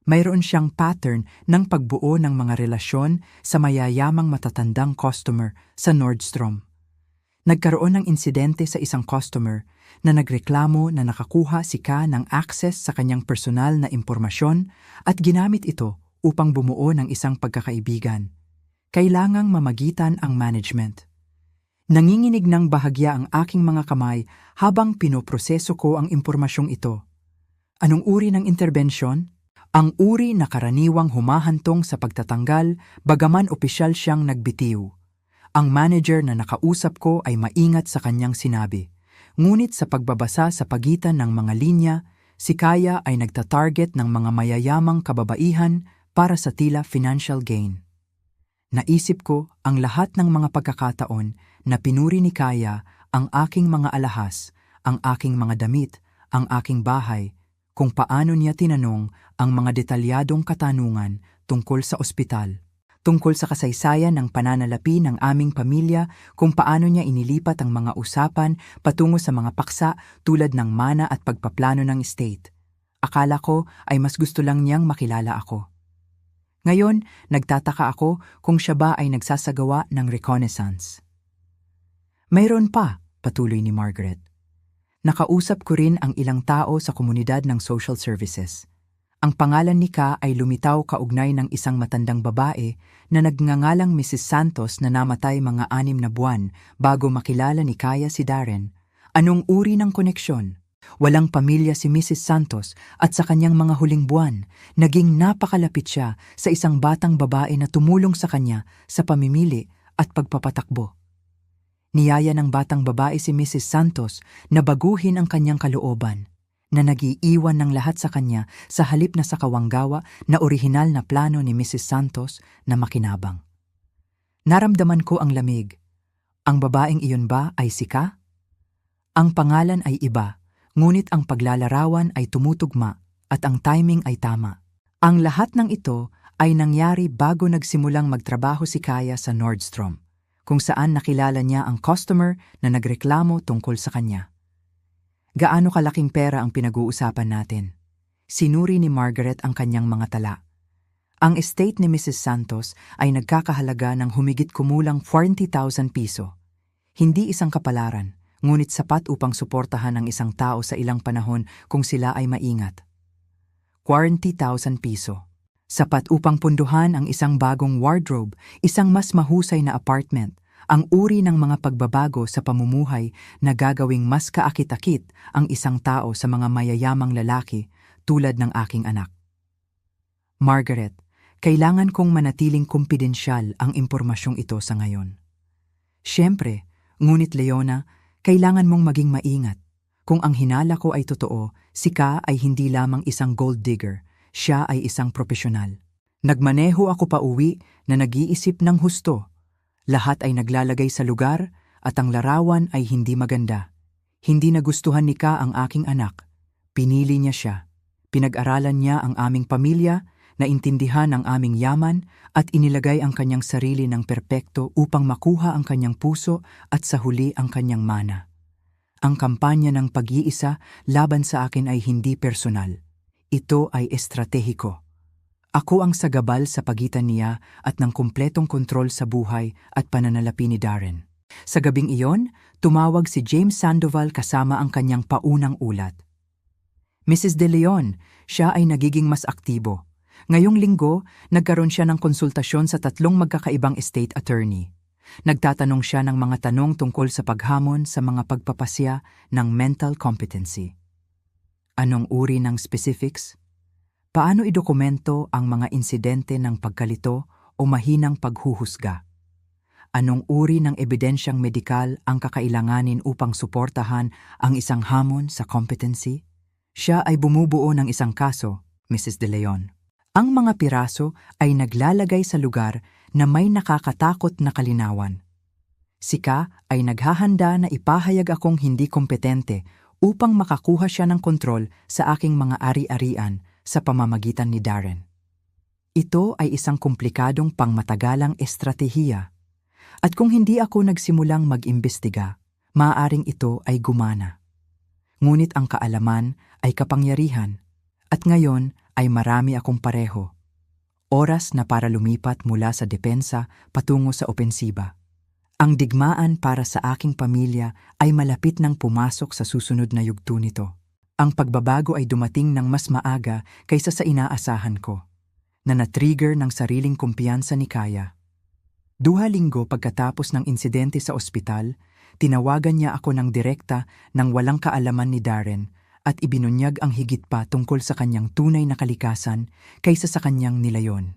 Mayroon siyang pattern ng pagbuo ng mga relasyon sa mayayamang matatandang customer sa Nordstrom. Nagkaroon ng insidente sa isang customer na nagreklamo na nakakuha si Ka ng access sa kanyang personal na impormasyon at ginamit ito upang bumuo ng isang pagkakaibigan. Kailangang mamagitan ang management. Nanginginig ng bahagya ang aking mga kamay habang pinoproseso ko ang impormasyong ito. Anong uri ng interbensyon? Ang uri na karaniwang humahantong sa pagtatanggal bagaman opisyal siyang nagbitiw. Ang manager na nakausap ko ay maingat sa kanyang sinabi. Ngunit sa pagbabasa sa pagitan ng mga linya, si Kaya ay nagtatarget ng mga mayayamang kababaihan para sa tila financial gain. Naisip ko ang lahat ng mga pagkakataon na pinuri ni Kaya ang aking mga alahas, ang aking mga damit, ang aking bahay, kung paano niya tinanong ang mga detalyadong katanungan tungkol sa ospital, tungkol sa kasaysayan ng pananalapi ng aming pamilya, kung paano niya inilipat ang mga usapan patungo sa mga paksa tulad ng mana at pagpaplano ng estate. Akala ko ay mas gusto lang niyang makilala ako. Ngayon, nagtataka ako kung siya ba ay nagsasagawa ng reconnaissance. Mayroon pa, patuloy ni Margaret. Nakausap ko rin ang ilang tao sa komunidad ng social services. Ang pangalan ni Ka ay lumitaw kaugnay ng isang matandang babae na nagngangalang Mrs. Santos na namatay mga 6 na buwan bago makilala ni Kaya si Darren. Anong uri ng koneksyon? Walang pamilya si Mrs. Santos at sa kanyang mga huling buwan, naging napakalapit siya sa isang batang babae na tumulong sa kanya sa pamimili at pagpapatakbo. Niyaya ng batang babae si Mrs. Santos na baguhin ang kanyang kalooban, na nag-iiwan ng lahat sa kanya sa halip na sa kawanggawa na orihinal na plano ni Mrs. Santos na makinabang. Naramdaman ko ang lamig. Ang babaeng iyon ba ay si Ka? Ang pangalan ay iba, ngunit ang paglalarawan ay tumutugma at ang timing ay tama. Ang lahat ng ito ay nangyari bago nagsimulang magtrabaho si Kaya sa Nordstrom, kung saan nakilala niya ang customer na nagreklamo tungkol sa kanya. Gaano kalaking pera ang pinag-uusapan natin? Sinuri ni Margaret ang kanyang mga tala. Ang estate ni Mrs. Santos ay nagkakahalaga ng humigit kumulang 40,000 piso. Hindi isang kapalaran, ngunit sapat upang suportahan ang isang tao sa ilang panahon kung sila ay maingat. 40,000 piso. Sapat upang punduhan ang isang bagong wardrobe, isang mas mahusay na apartment, ang uri ng mga pagbabago sa pamumuhay na gagawing mas kaakit-akit ang isang tao sa mga mayayamang lalaki tulad ng aking anak. Margaret, kailangan kong manatiling kumpidensyal ang impormasyong ito sa ngayon. Siyempre, ngunit Leona, kailangan mong maging maingat. Kung ang hinala ko ay totoo, si Ka ay hindi lamang isang gold digger, siya ay isang propesyonal. Nagmaneho ako pa uwi na nag-iisip ng husto. Lahat ay naglalagay sa lugar at ang larawan ay hindi maganda. Hindi nagustuhan ni Ka ang aking anak. Pinili niya siya. Pinag-aralan niya ang aming pamilya, naintindihan ang aming yaman at inilagay ang kanyang sarili ng perpekto upang makuha ang kanyang puso at sa huli ang kanyang mana. Ang kampanya ng pag-iisa laban sa akin ay hindi personal. Ito ay estratehiko. Ako ang sagabal sa pagitan niya at ng kumpletong kontrol sa buhay at pananalapi ni Darren. Sa gabing iyon, tumawag si James Sandoval kasama ang kanyang paunang ulat. Mrs. De Leon, siya ay nagiging mas aktibo. Ngayong linggo, nagkaroon siya ng konsultasyon sa 3 magkakaibang estate attorney. Nagtatanong siya ng mga tanong tungkol sa paghamon sa mga pagpapasya ng mental competency. Anong uri ng specifics? Paano idokumento ang mga insidente ng pagkalito o mahinang paghuhusga? Anong uri ng ebidensyang medikal ang kakailanganin upang suportahan ang isang hamon sa competency? Siya ay bumubuo ng isang kaso, Mrs. De Leon. Ang mga piraso ay naglalagay sa lugar na may nakakatakot na kalinawan. Si Ka ay naghahanda na ipahayag akong hindi kompetente upang makakuha siya ng kontrol sa aking mga ari-arian sa pamamagitan ni Darren. Ito ay isang komplikadong pangmatagalang estratehiya. At kung hindi ako nagsimulang mag-imbestiga, maaaring ito ay gumana. Ngunit ang kaalaman ay kapangyarihan, at ngayon ay marami akong pareho. Oras na para lumipat mula sa depensa patungo sa opensiba. Ang digmaan para sa aking pamilya ay malapit nang pumasok sa susunod na yugto nito. Ang pagbabago ay dumating ng mas maaga kaysa sa inaasahan ko, na na-trigger ng sariling kumpiyansa ni Kaya. 2 linggo pagkatapos ng insidente sa ospital, tinawagan niya ako ng direkta nang walang kaalaman ni Darren at ibinunyag ang higit pa tungkol sa kanyang tunay na kalikasan kaysa sa kanyang nilayon.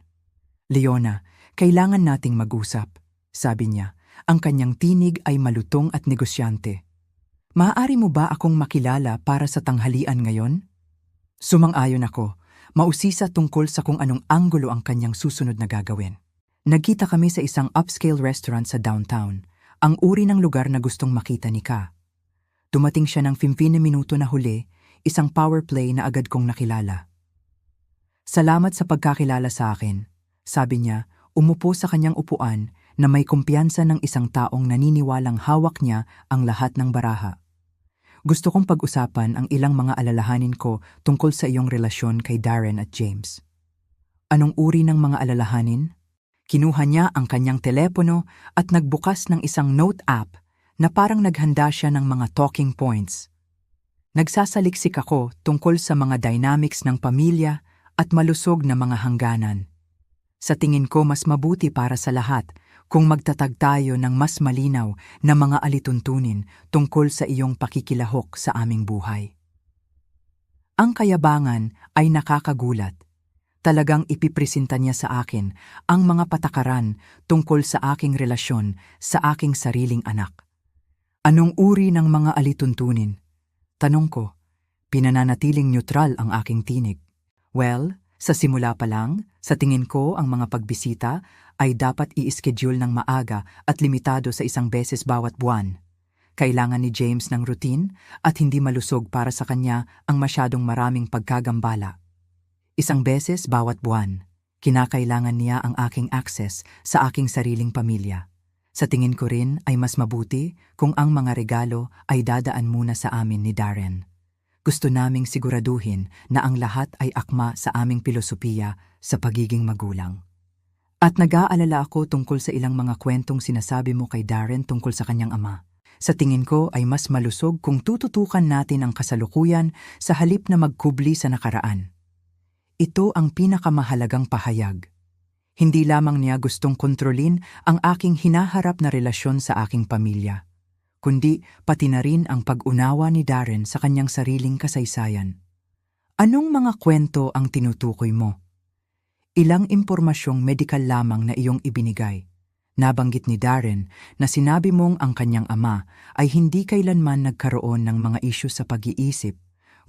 Leona, kailangan nating mag-usap, sabi niya. Ang kanyang tinig ay malutong at negosyante. Maaari mo ba akong makilala para sa tanghalian ngayon? Sumang-ayon ako, mausisa tungkol sa kung anong anggulo ang kanyang susunod na gagawin. Nagkita kami sa isang upscale restaurant sa downtown, ang uri ng lugar na gustong makita ni Ka. Dumating siya ng 15 minuto na huli, isang power play na agad kong nakilala. Salamat sa pagkakilala sa akin, sabi niya, umupo sa kanyang upuan na may kumpiyansa ng isang taong naniniwalang hawak niya ang lahat ng baraha. Gusto kong pag-usapan ang ilang mga alalahanin ko tungkol sa iyong relasyon kay Darren at James. Anong uri ng mga alalahanin? Kinuha niya ang kanyang telepono at nagbukas ng isang note app na parang naghanda siya ng mga talking points. Nagsasaliksik ako tungkol sa mga dynamics ng pamilya at malusog na mga hangganan. Sa tingin ko mas mabuti para sa lahat kung magtatag tayo ng mas malinaw na mga alituntunin tungkol sa iyong pakikilahok sa aming buhay. Ang kayabangan ay nakakagulat. Talagang ipipresenta niya sa akin ang mga patakaran tungkol sa aking relasyon sa aking sariling anak. Anong uri ng mga alituntunin? Tanong ko, pinananatiling neutral ang aking tinig. Well, Sa simula pa lang, sa tingin ko ang mga pagbisita ay dapat i-schedule ng maaga at limitado sa 1 beses bawat buwan. Kailangan ni James ng routine at hindi malusog para sa kanya ang masyadong maraming pagkagambala. 1 beses bawat buwan, kinakailangan niya ang aking access sa aking sariling pamilya. Sa tingin ko rin ay mas mabuti kung ang mga regalo ay dadaan muna sa amin ni Darren. Gusto naming siguraduhin na ang lahat ay akma sa aming pilosopiya sa pagiging magulang. At nag-aalala ako tungkol sa ilang mga kwentong sinasabi mo kay Darren tungkol sa kanyang ama. Sa tingin ko ay mas malusog kung tututukan natin ang kasalukuyan sa halip na magkubli sa nakaraan. Ito ang pinakamahalagang pahayag. Hindi lamang niya gustong kontrolin ang aking hinaharap na relasyon sa aking pamilya, kundi pati na rin ang pag-unawa ni Darren sa kanyang sariling kasaysayan. Anong mga kwento ang tinutukoy mo? Ilang impormasyong medikal lamang na iyong ibinigay. Nabanggit ni Darren na sinabi mong ang kanyang ama ay hindi kailanman nagkaroon ng mga isyu sa pag-iisip,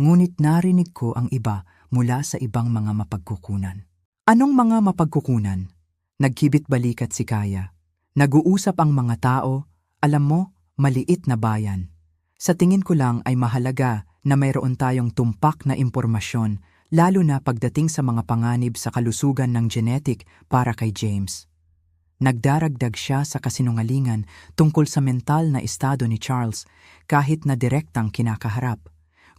ngunit narinig ko ang iba mula sa ibang mga mapagkukunan. Anong mga mapagkukunan? Nagkibit balikat si Kaya. Nag-uusap ang mga tao, alam mo, maliit na bayan. Sa tingin ko lang ay mahalaga na mayroon tayong tumpak na impormasyon, lalo na pagdating sa mga panganib sa kalusugan ng genetic para kay James. Nagdaragdag siya sa kasinungalingan tungkol sa mental na estado ni Charles kahit na direktang kinakaharap.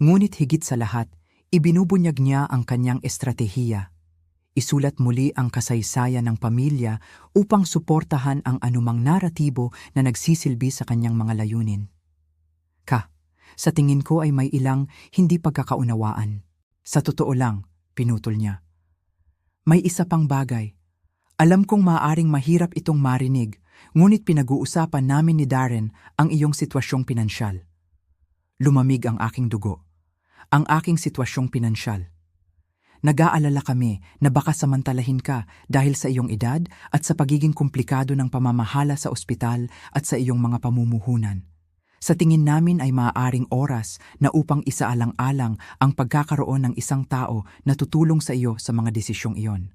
Ngunit higit sa lahat, ibinubunyag niya ang kanyang estratehiya. Isulat muli ang kasaysayan ng pamilya upang suportahan ang anumang naratibo na nagsisilbi sa kanyang mga layunin. Sa tingin ko ay may ilang hindi pagkakaunawaan. Sa totoo lang, pinutol niya. May isa pang bagay. Alam kong maaaring mahirap itong marinig, ngunit pinag-uusapan namin ni Darren ang iyong sitwasyong pinansyal. Lumamig ang aking dugo. Ang aking sitwasyong pinansyal. Nag-aalala kami na baka samantalahin ka dahil sa iyong edad at sa pagiging komplikado ng pamamahala sa ospital at sa iyong mga pamumuhunan. Sa tingin namin ay maaaring oras na upang isaalang-alang ang pagkakaroon ng isang tao na tutulong sa iyo sa mga desisyong iyon.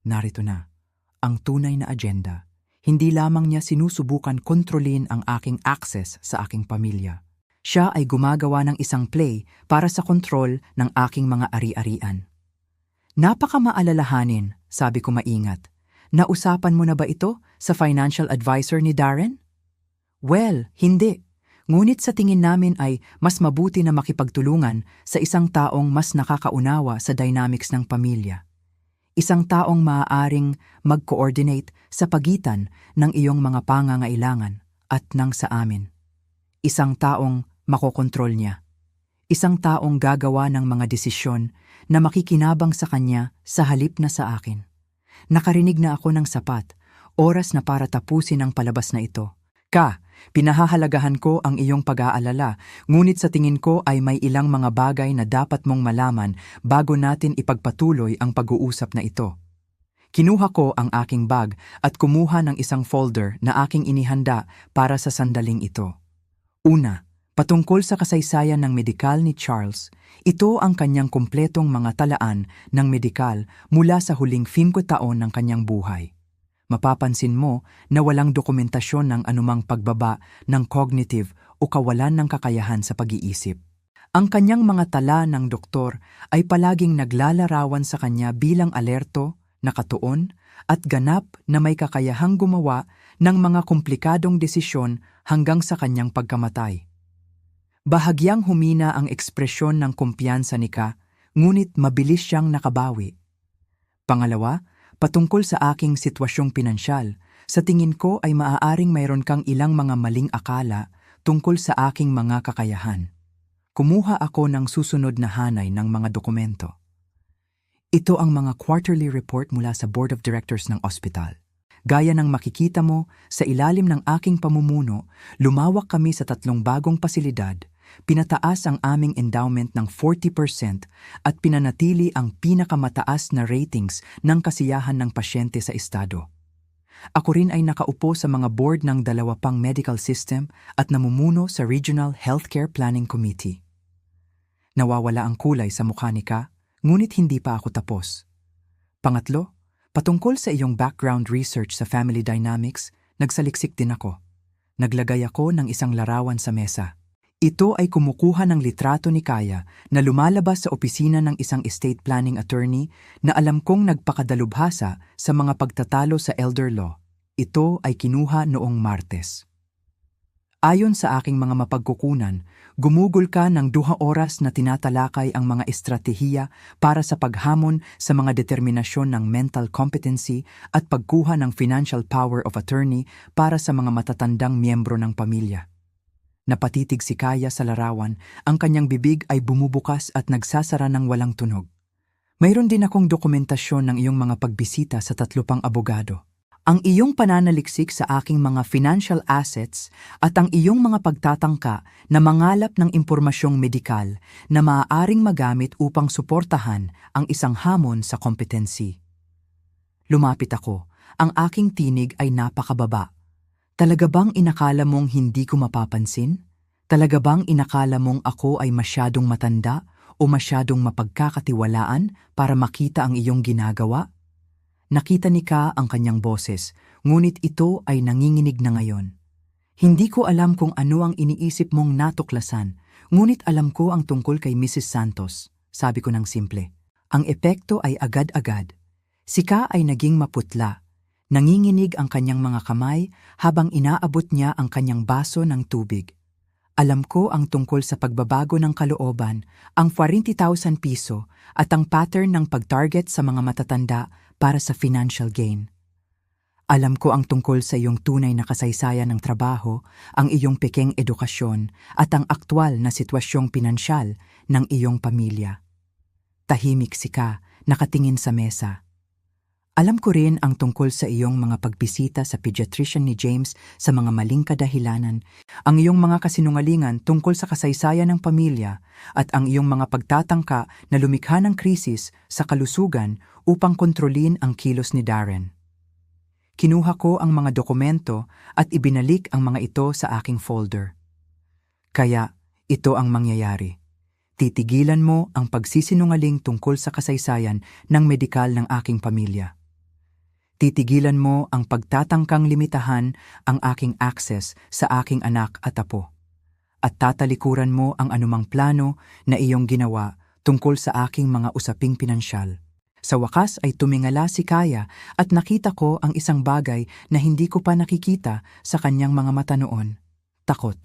Narito na, ang tunay na agenda. Hindi lamang niya sinusubukan kontrolin ang aking access sa aking pamilya. Siya ay gumagawa ng isang play para sa kontrol ng aking mga ari-arian. Napakamaalalahanin, sabi ko maingat. Nausapan mo na ba ito sa financial advisor ni Darren? Well, hindi. Ngunit sa tingin namin ay mas mabuti na makipagtulungan sa isang taong mas nakakaunawa sa dynamics ng pamilya. Isang taong maaaring mag-coordinate sa pagitan ng iyong mga pangangailangan at ng sa amin. Isang taong makokontrol niya. Isang taong gagawa ng mga desisyon na makikinabang sa kanya sa halip na sa akin. Nakarinig na ako ng sapat, oras na para tapusin ang palabas na ito. Pinahahalagahan ko ang iyong pag-aalala, ngunit sa tingin ko ay may ilang mga bagay na dapat mong malaman bago natin ipagpatuloy ang pag-uusap na ito. Kinuha ko ang aking bag at kumuha ng isang folder na aking inihanda para sa sandaling ito. Una, patungkol sa kasaysayan ng medikal ni Charles, ito ang kanyang kumpletong mga talaan ng medikal mula sa huling 5 taon ng kanyang buhay. Mapapansin mo na walang dokumentasyon ng anumang pagbaba ng cognitive o kawalan ng kakayahan sa pag-iisip. Ang kanyang mga tala ng doktor ay palaging naglalarawan sa kanya bilang alerto, nakatuon, at ganap na may kakayahang gumawa ng mga komplikadong desisyon hanggang sa kanyang pagkamatay. Bahagyang humina ang ekspresyon ng kumpiyansa ni Ka, ngunit mabilis siyang nakabawi. Pangalawa, patungkol sa aking sitwasyong pinansyal, sa tingin ko ay maaaring mayroon kang ilang mga maling akala tungkol sa aking mga kakayahan. Kumuha ako ng susunod na hanay ng mga dokumento. Ito ang mga quarterly report mula sa Board of Directors ng ospital. Gaya ng makikita mo, sa ilalim ng aking pamumuno, lumawak kami sa 3 bagong pasilidad, pinataas ang aming endowment ng 40% at pinanatili ang pinakamataas na ratings ng kasiyahan ng pasyente sa estado. Ako rin ay nakaupo sa mga board ng 2 pang medical system at namumuno sa Regional Healthcare Planning Committee. Nawawala ang kulay sa mukha ni Ka, ngunit hindi pa ako tapos. Pangatlo, patungkol sa iyong background research sa family dynamics, nagsaliksik din ako. Naglagay ako ng isang larawan sa mesa. Ito ay kumukuha ng litrato ni Kaya na lumalabas sa opisina ng isang estate planning attorney na alam kong nagpakadalubhasa sa mga pagtatalo sa elder law. Ito ay kinuha noong Martes. Ayon sa aking mga mapagkukunan, gumugol ka ng 2 oras na tinatalakay ang mga estratehiya para sa paghamon sa mga determinasyon ng mental competency at pagkuha ng financial power of attorney para sa mga matatandang miyembro ng pamilya. Napatitig si Kaya sa larawan, ang kanyang bibig ay bumubukas at nagsasara ng walang tunog. Mayroon din akong dokumentasyon ng iyong mga pagbisita sa 3 pang abogado. Ang iyong pananaliksik sa aking mga financial assets at ang iyong mga pagtatangka na mangalap ng impormasyong medikal na maaaring magamit upang suportahan ang isang hamon sa kompetensi. Lumapit ako. Ang aking tinig ay napakababa. Talaga bang inakala mong hindi ko mapapansin? Talaga bang inakala mong ako ay masyadong matanda o masyadong mapagkakatiwalaan para makita ang iyong ginagawa? Nakita ni Ka ang kanyang boses, ngunit ito ay nanginginig na ngayon. Hindi ko alam kung ano ang iniisip mong natuklasan, ngunit alam ko ang tungkol kay Mrs. Santos, sabi ko ng simple. Ang epekto ay agad-agad. Si Ka ay naging maputla. Nanginginig ang kanyang mga kamay habang inaabot niya ang kanyang baso ng tubig. Alam ko ang tungkol sa pagbabago ng kalooban, ang 40,000 piso at ang pattern ng pag-target sa mga matatanda para sa financial gain. Alam ko ang tungkol sa iyong tunay na kasaysayan ng trabaho, ang iyong pekeng edukasyon at ang aktwal na sitwasyong pinansyal ng iyong pamilya. Tahimik si Ka, nakatingin sa mesa. Alam ko rin ang tungkol sa iyong mga pagbisita sa pediatrician ni James sa mga maling kadahilanan, ang iyong mga kasinungalingan tungkol sa kasaysayan ng pamilya at ang iyong mga pagtatangka na lumikha ng krisis sa kalusugan upang kontrolin ang kilos ni Darren. Kinuha ko ang mga dokumento at ibinalik ang mga ito sa aking folder. Kaya ito ang mangyayari. Titigilan mo ang pagsisinungaling tungkol sa kasaysayan ng medikal ng aking pamilya. Titigilan mo ang pagtatangkang limitahan ang aking access sa aking anak at apo. At tatalikuran mo ang anumang plano na iyong ginawa tungkol sa aking mga usaping pinansyal. Sa wakas ay tumingala si Kaya at nakita ko ang isang bagay na hindi ko pa nakikita sa kanyang mga mata noon. Takot.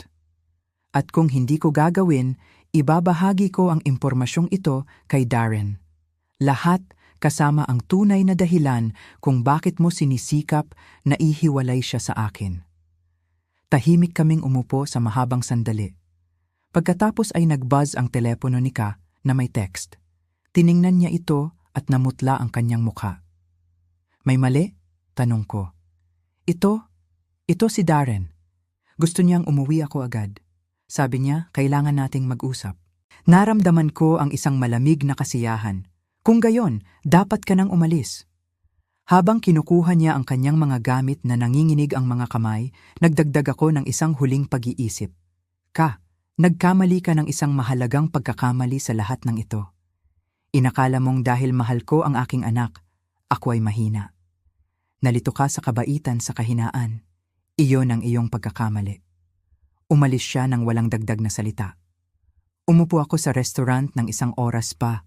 At kung hindi ko gagawin, ibabahagi ko ang impormasyong ito kay Darren. Lahat kasama ang tunay na dahilan kung bakit mo sinisikap na ihiwalay siya sa akin. Tahimik kaming umupo sa mahabang sandali. Pagkatapos ay nag-buzz ang telepono ni Ka na may text. Tiningnan niya ito at namutla ang kanyang mukha. May mali? Tanong ko. Ito si Darren. Gusto niyang umuwi ako agad. Sabi niya, kailangan nating mag-usap. Naramdaman ko ang isang malamig na kasiyahan. Kung gayon, dapat ka nang umalis. Habang kinukuha niya ang kanyang mga gamit na nanginginig ang mga kamay, nagdagdag ako ng isang huling pag-iisip. Ka, nagkamali ka ng isang mahalagang pagkakamali sa lahat ng ito. Inakala mong dahil mahal ko ang aking anak, ako ay mahina. Nalito ka sa kabaitan sa kahinaan. Iyon ang iyong pagkakamali. Umalis siya ng walang dagdag na salita. Umupo ako sa restaurant ng isang oras pa.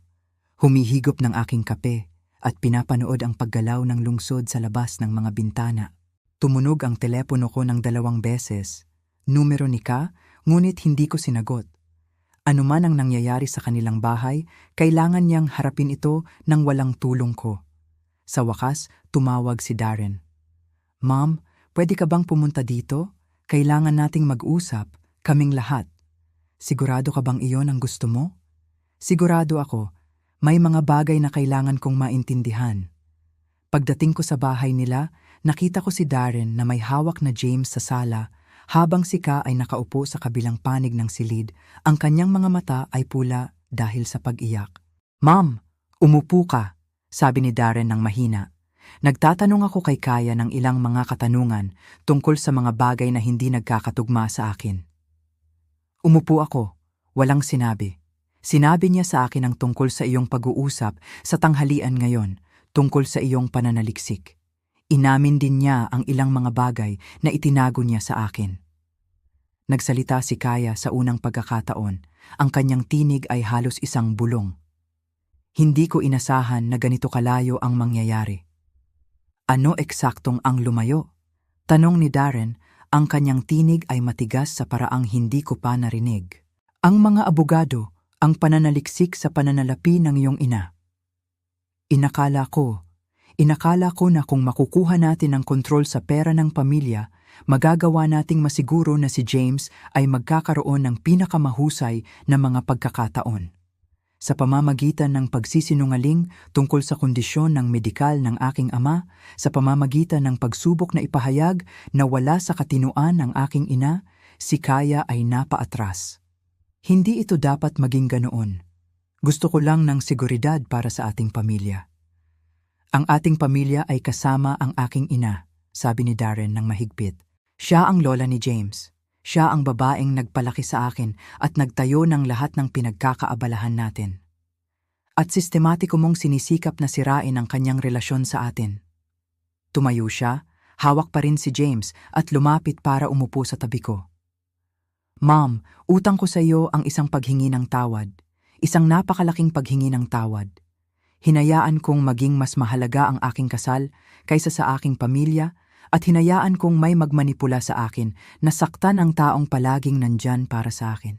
Humihigop ng aking kape at pinapanood ang paggalaw ng lungsod sa labas ng mga bintana. Tumunog ang telepono ko ng 2 beses. Numero ni Ka, ngunit hindi ko sinagot. Ano man ang nangyayari sa kanilang bahay, kailangan niyang harapin ito nang walang tulong ko. Sa wakas, tumawag si Darren. Ma'am, pwede ka bang pumunta dito? Kailangan nating mag-usap, kaming lahat. Sigurado ka bang iyon ang gusto mo? Sigurado ako. May mga bagay na kailangan kong maintindihan. Pagdating ko sa bahay nila, nakita ko si Darren na may hawak na James sa sala habang si Ka ay nakaupo sa kabilang panig ng silid. Ang kanyang mga mata ay pula dahil sa pag-iyak. Ma'am, umupo ka, sabi ni Darren ng mahina. Nagtatanong ako kay Kaya ng ilang mga katanungan tungkol sa mga bagay na hindi nagkakatugma sa akin. Umupo ako, walang sinabi. Sinabi niya sa akin ang tungkol sa iyong pag-uusap sa tanghalian ngayon, tungkol sa iyong pananaliksik. Inamin din niya ang ilang mga bagay na itinago niya sa akin. Nagsalita si Kaya sa unang pagkakataon. Ang kanyang tinig ay halos isang bulong. Hindi ko inasahan na ganito kalayo ang mangyayari. Ano eksaktong ang lumayo? Tanong ni Darren, ang kanyang tinig ay matigas sa paraang hindi ko pa narinig. Ang mga abogado, ang pananaliksik sa pananalapi ng iyong ina. Inakala ko na kung makukuha natin ang kontrol sa pera ng pamilya, magagawa nating masiguro na si James ay magkakaroon ng pinakamahusay na mga pagkakataon. Sa pamamagitan ng pagsisinungaling tungkol sa kondisyon ng medikal ng aking ama, sa pamamagitan ng pagsubok na ipahayag na wala sa katinuan ng aking ina, si Kaya ay napaatras. Hindi ito dapat maging ganoon. Gusto ko lang ng seguridad para sa ating pamilya. Ang ating pamilya ay kasama ang aking ina, sabi ni Darren ng mahigpit. Siya ang lola ni James. Siya ang babaeng nagpalaki sa akin at nagtayo ng lahat ng pinagkakaabalahan natin. At sistematiko mong sinisikap na sirain ang kanyang relasyon sa atin. Tumayo siya, hawak pa rin si James at lumapit para umupo sa tabi ko. Ma'am, utang ko sa iyo ang isang paghingi ng tawad. Isang napakalaking paghingi ng tawad. Hinayaan kong maging mas mahalaga ang aking kasal kaysa sa aking pamilya at hinayaan kong may magmanipula sa akin na saktan ang taong palaging nandyan para sa akin.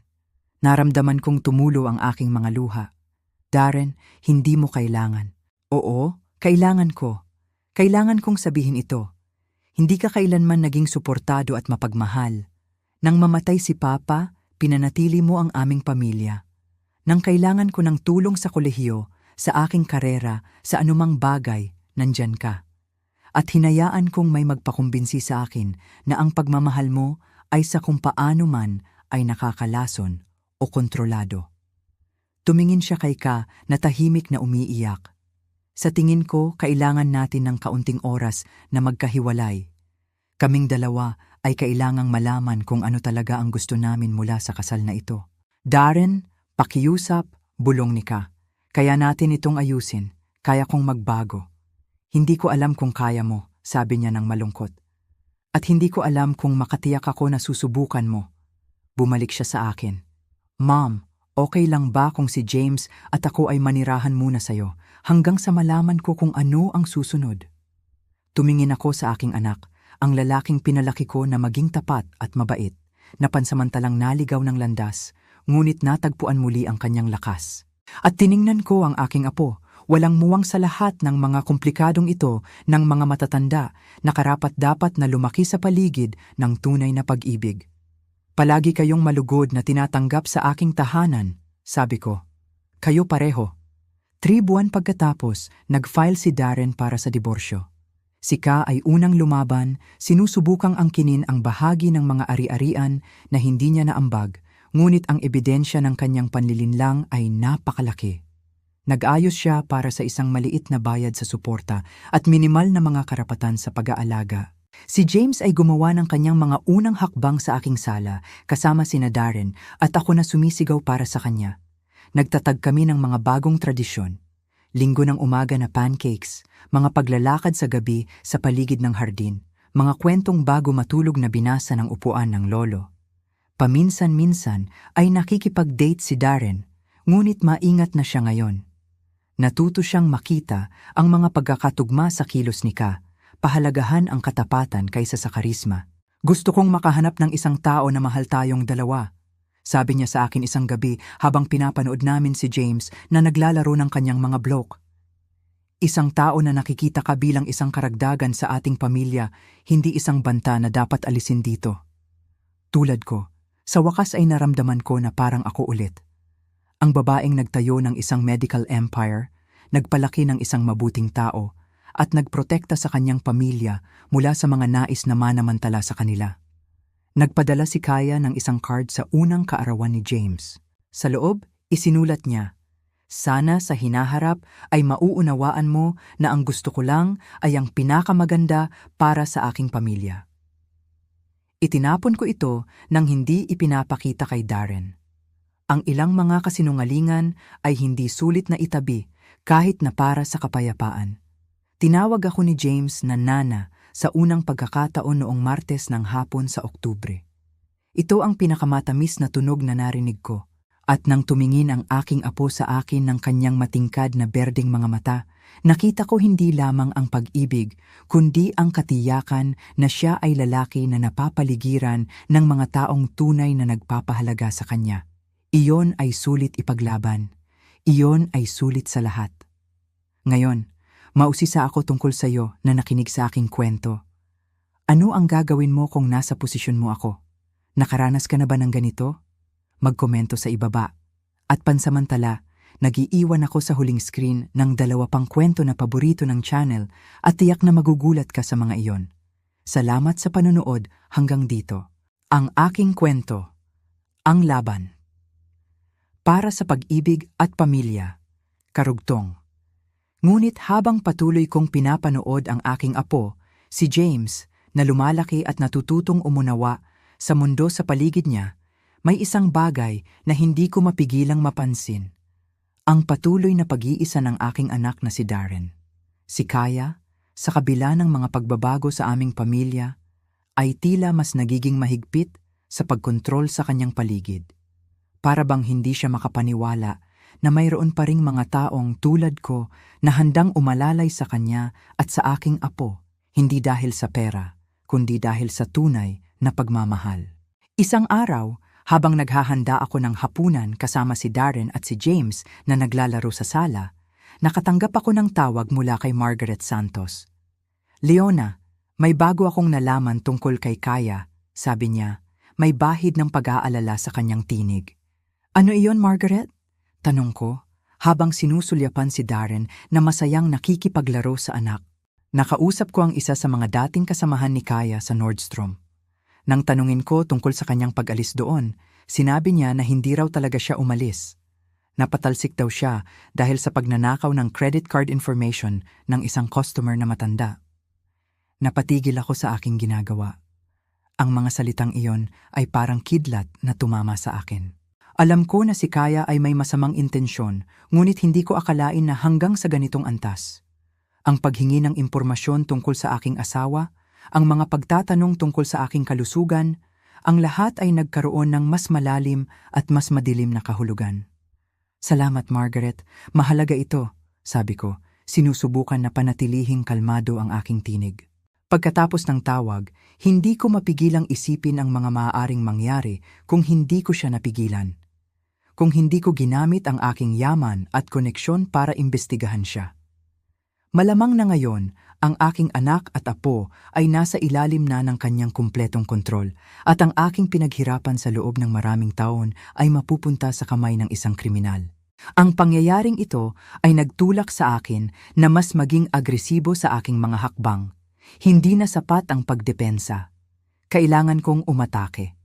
Naramdaman kong tumulo ang aking mga luha. Darren, hindi mo kailangan. Oo, kailangan ko. Kailangan kong sabihin ito. Hindi ka kailanman naging suportado at mapagmahal. Nang mamatay si Papa, pinanatili mo ang aming pamilya. Nang kailangan ko ng tulong sa kolehiyo, sa aking karera, sa anumang bagay, nandyan ka. At hinayaan kong may magpakumbinsi sa akin na ang pagmamahal mo ay sa kung paano man ay nakakalason o kontrolado. Tumingin siya kay Ka na tahimik na umiiyak. Sa tingin ko, kailangan natin ng kaunting oras na magkahiwalay. Kaming dalawa ay kailangang malaman kung ano talaga ang gusto namin mula sa kasal na ito. Darren, pakiusap, bulong ni Ka. Kaya natin itong ayusin, kaya kong magbago. Hindi ko alam kung kaya mo, sabi niya ng malungkot. At hindi ko alam kung makatiyak ako na susubukan mo. Bumalik siya sa akin. Ma'am, okay lang ba kung si James at ako ay manirahan muna sa'yo hanggang sa malaman ko kung ano ang susunod? Tumingin ako sa aking anak, ang lalaking pinalaki ko na maging tapat at mabait, na pansamantalang naligaw ng landas, ngunit natagpuan muli ang kanyang lakas. At tiningnan ko ang aking apo, walang muwang sa lahat ng mga komplikadong ito ng mga matatanda na karapat-dapat na lumaki sa paligid ng tunay na pag-ibig. Palagi kayong malugod na tinatanggap sa aking tahanan, sabi ko. Kayo pareho. 3 buwan pagkatapos, nag-file si Darren para sa diborsyo. Si Ka ay unang lumaban, sinusubukang angkinin ang bahagi ng mga ari-arian na hindi niya naambag, ngunit ang ebidensya ng kanyang panlilinlang ay napakalaki. Nag-ayos siya para sa isang maliit na bayad sa suporta at minimal na mga karapatan sa pag-aalaga. Si James ay gumawa ng kanyang mga unang hakbang sa aking sala kasama sina Darren at ako na sumisigaw para sa kanya. Nagtatag kami ng mga bagong tradisyon. Linggo ng umaga na pancakes, mga paglalakad sa gabi sa paligid ng hardin, mga kwentong bago matulog na binasa ng upuan ng lolo. Paminsan-minsan ay nakikipag-date si Darren, ngunit maingat na siya ngayon. Natuto siyang makita ang mga pagkakatugma sa kilos ni Ka, pahalagahan ang katapatan kaysa sa karisma. Gusto kong makahanap ng isang tao na mahal tayong dalawa, sabi niya sa akin isang gabi habang pinapanood namin si James na naglalaro ng kanyang mga blok. Isang tao na nakikita ka bilang isang karagdagan sa ating pamilya, hindi isang banta na dapat alisin dito. Tulad ko, sa wakas ay naramdaman ko na parang ako ulit. Ang babaeng nagtayo ng isang medical empire, nagpalaki ng isang mabuting tao, at nagprotekta sa kanyang pamilya mula sa mga nais na manamantala sa kanila. Nagpadala si Kaya ng isang card sa unang kaarawan ni James. Sa loob, isinulat niya, "Sana sa hinaharap ay mauunawaan mo na ang gusto ko lang ay ang pinakamaganda para sa aking pamilya." Itinapon ko ito nang hindi ipinapakita kay Darren. Ang ilang mga kasinungalingan ay hindi sulit na itabi kahit na para sa kapayapaan. Tinawag ako ni James na Nana sa unang pagkakataon noong Martes ng hapon sa Oktubre. Ito ang pinakamatamis na tunog na narinig ko. At nang tumingin ang aking apo sa akin ng kanyang matingkad na berdeng mga mata, nakita ko hindi lamang ang pag-ibig, kundi ang katiyakan na siya ay lalaki na napapaligiran ng mga taong tunay na nagpapahalaga sa kanya. Iyon ay sulit ipaglaban. Iyon ay sulit sa lahat. Ngayon, mausisa ako tungkol sa iyo na nakinig sa aking kwento. Ano ang gagawin mo kung nasa posisyon mo ako? Nakaranas ka na ba ng ganito? Magkomento sa ibaba. At pansamantala, nag-iiwan ako sa huling screen ng 2 pang kwento na paborito ng channel at tiyak na magugulat ka sa mga iyon. Salamat sa panonood hanggang dito. Ang aking kwento, Ang Laban. Para sa pag-ibig at pamilya, karugtong. Ngunit habang patuloy kong pinapanood ang aking apo, si James, na lumalaki at natututong umunawa sa mundo sa paligid niya, may isang bagay na hindi ko mapigilang mapansin. Ang patuloy na pag-iisa ng aking anak na si Darren. Si Kaya, sa kabila ng mga pagbabago sa aming pamilya, ay tila mas nagiging mahigpit sa pagkontrol sa kanyang paligid. Para bang hindi siya makapaniwala na mayroon pa ring mga taong tulad ko na handang umalalay sa kanya at sa aking apo, hindi dahil sa pera, kundi dahil sa tunay na pagmamahal. Isang araw, habang naghahanda ako ng hapunan kasama si Darren at si James na naglalaro sa sala, nakatanggap ako ng tawag mula kay Margaret Santos. "Leona, may bago akong nalaman tungkol kay Kaya," sabi niya, may bahid ng pag-aalala sa kanyang tinig. "Ano iyon, Margaret?" tanong ko, habang sinusulyapan si Darren na masayang nakikipaglaro sa anak. Nakausap ko ang isa sa mga dating kasamahan ni Kaya sa Nordstrom. Nang tanungin ko tungkol sa kanyang pag-alis doon, sinabi niya na hindi raw talaga siya umalis. Napatalsik daw siya dahil sa pagnanakaw ng credit card information ng isang customer na matanda. Napatigil ako sa aking ginagawa. Ang mga salitang iyon ay parang kidlat na tumama sa akin. Alam ko na si Kaya ay may masamang intensyon, ngunit hindi ko akalain na hanggang sa ganitong antas. Ang paghingi ng impormasyon tungkol sa aking asawa, ang mga pagtatanong tungkol sa aking kalusugan, ang lahat ay nagkaroon ng mas malalim at mas madilim na kahulugan. "Salamat, Margaret. Mahalaga ito," sabi ko, sinusubukan na panatilihing kalmado ang aking tinig. Pagkatapos ng tawag, hindi ko mapigilang isipin ang mga maaaring mangyari kung hindi ko siya napigilan. Kung hindi ko ginamit ang aking yaman at koneksyon para imbestigahan siya. Malamang na ngayon, ang aking anak at apo ay nasa ilalim na ng kanyang kumpletong kontrol at ang aking pinaghirapan sa loob ng maraming taon ay mapupunta sa kamay ng isang kriminal. Ang pangyayaring ito ay nagtulak sa akin na mas maging agresibo sa aking mga hakbang. Hindi na sapat ang pagdepensa. Kailangan kong umatake.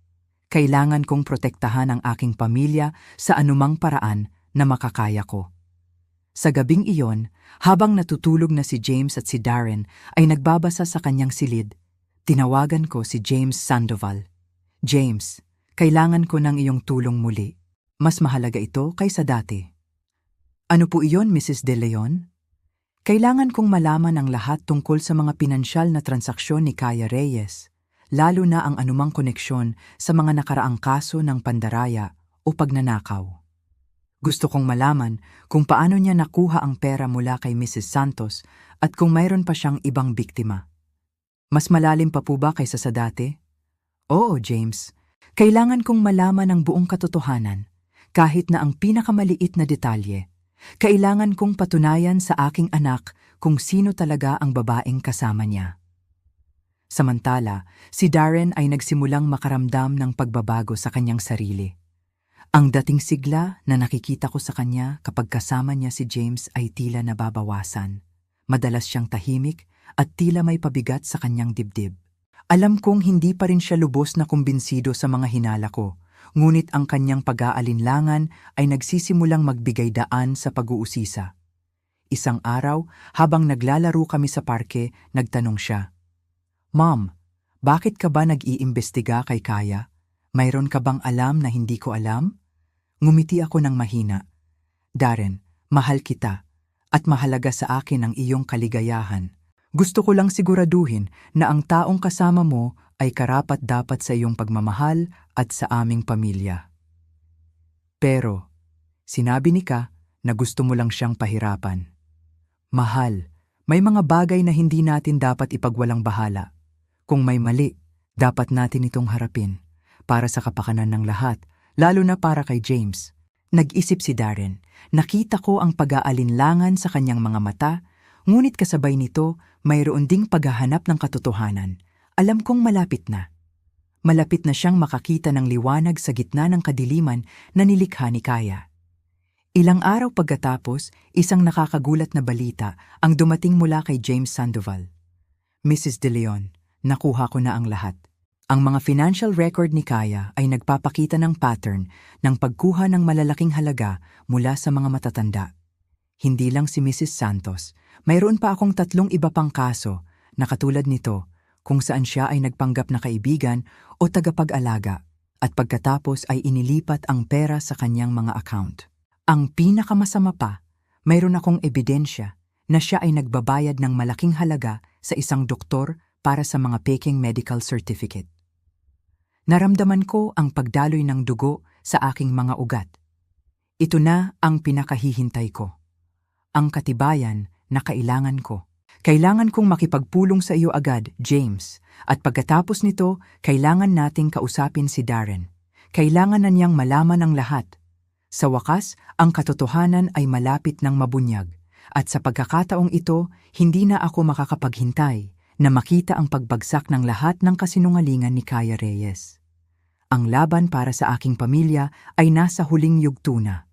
Kailangan kong protektahan ang aking pamilya sa anumang paraan na makakaya ko. Sa gabing iyon, habang natutulog na si James at si Darren ay nagbabasa sa kanyang silid, tinawagan ko si James Sandoval. "James, kailangan ko ng iyong tulong muli. Mas mahalaga ito kaysa dati." "Ano po iyon, Mrs. De Leon?" "Kailangan kong malaman ang lahat tungkol sa mga pinansyal na transaksyon ni Kaya Reyes, lalo na ang anumang koneksyon sa mga nakaraang kaso ng pandaraya o pagnanakaw. Gusto kong malaman kung paano niya nakuha ang pera mula kay Mrs. Santos at kung mayroon pa siyang ibang biktima." "Mas malalim pa po ba kaysa sa dati?" "Oo, James. Kailangan kong malaman ang buong katotohanan, kahit na ang pinakamaliit na detalye. Kailangan kong patunayan sa aking anak kung sino talaga ang babaeng kasama niya." Samantala, si Darren ay nagsimulang makaramdam ng pagbabago sa kanyang sarili. Ang dating sigla na nakikita ko sa kanya kapag kasama niya si James ay tila nababawasan. Madalas siyang tahimik at tila may pabigat sa kanyang dibdib. Alam kong hindi pa rin siya lubos na kumbinsido sa mga hinala ko, ngunit ang kanyang pag-aalinlangan ay nagsisimulang magbigay daan sa pag-uusisa. Isang araw, habang naglalaro kami sa parke, nagtanong siya, "Mom, bakit ka ba nag-iimbestiga kay Kaya? Mayroon ka bang alam na hindi ko alam?" Ngumiti ako ng mahina. "Darren, mahal kita. at mahalaga sa akin ang iyong kaligayahan. Gusto ko lang siguraduhin na ang taong kasama mo ay karapat-dapat sa iyong pagmamahal at sa aming pamilya. Pero, sinabi ni Ka na gusto mo lang siyang pahirapan. Mahal, may mga bagay na hindi natin dapat ipagwalang bahala. Kung may mali, dapat natin itong harapin. Para sa kapakanan ng lahat, lalo na para kay James. Nag-isip si Darren. Nakita ko ang pag-aalinlangan sa kanyang mga mata, ngunit kasabay nito, mayroon ding paghahanap ng katotohanan. Alam kong malapit na. Malapit na siyang makakita ng liwanag sa gitna ng kadiliman na nilikha ni Kaya. Ilang araw pagkatapos, isang nakakagulat na balita ang dumating mula kay James Sandoval. Mrs. De Leon, nakuha ko na ang lahat. Ang mga financial record ni Kaya ay nagpapakita ng pattern ng pagkuha ng malalaking halaga mula sa mga matatanda. Hindi lang si Mrs. Santos, mayroon pa akong 3 iba pang kaso na katulad nito kung saan siya ay nagpanggap na kaibigan o tagapag-alaga at pagkatapos ay inilipat ang pera sa kanyang mga account. Ang pinakamasama pa, mayroon akong ebidensya na siya ay nagbabayad ng malaking halaga sa isang doktor para sa mga peking medical certificate. Naramdaman ko ang pagdaloy ng dugo sa aking mga ugat. Ito na ang pinakahihintay ko. Ang katibayan na kailangan ko. Kailangan kong makipagpulong sa iyo agad, James. At pagkatapos nito, kailangan nating kausapin si Darren. Kailangan na niyang malaman ang lahat. Sa wakas, ang katotohanan ay malapit ng mabunyag. At sa pagkakataong ito, hindi na ako makakapaghintay na makita ang pagbagsak ng lahat ng kasinungalingan ni Kaya Reyes. Ang laban para sa aking pamilya ay nasa huling yugto na.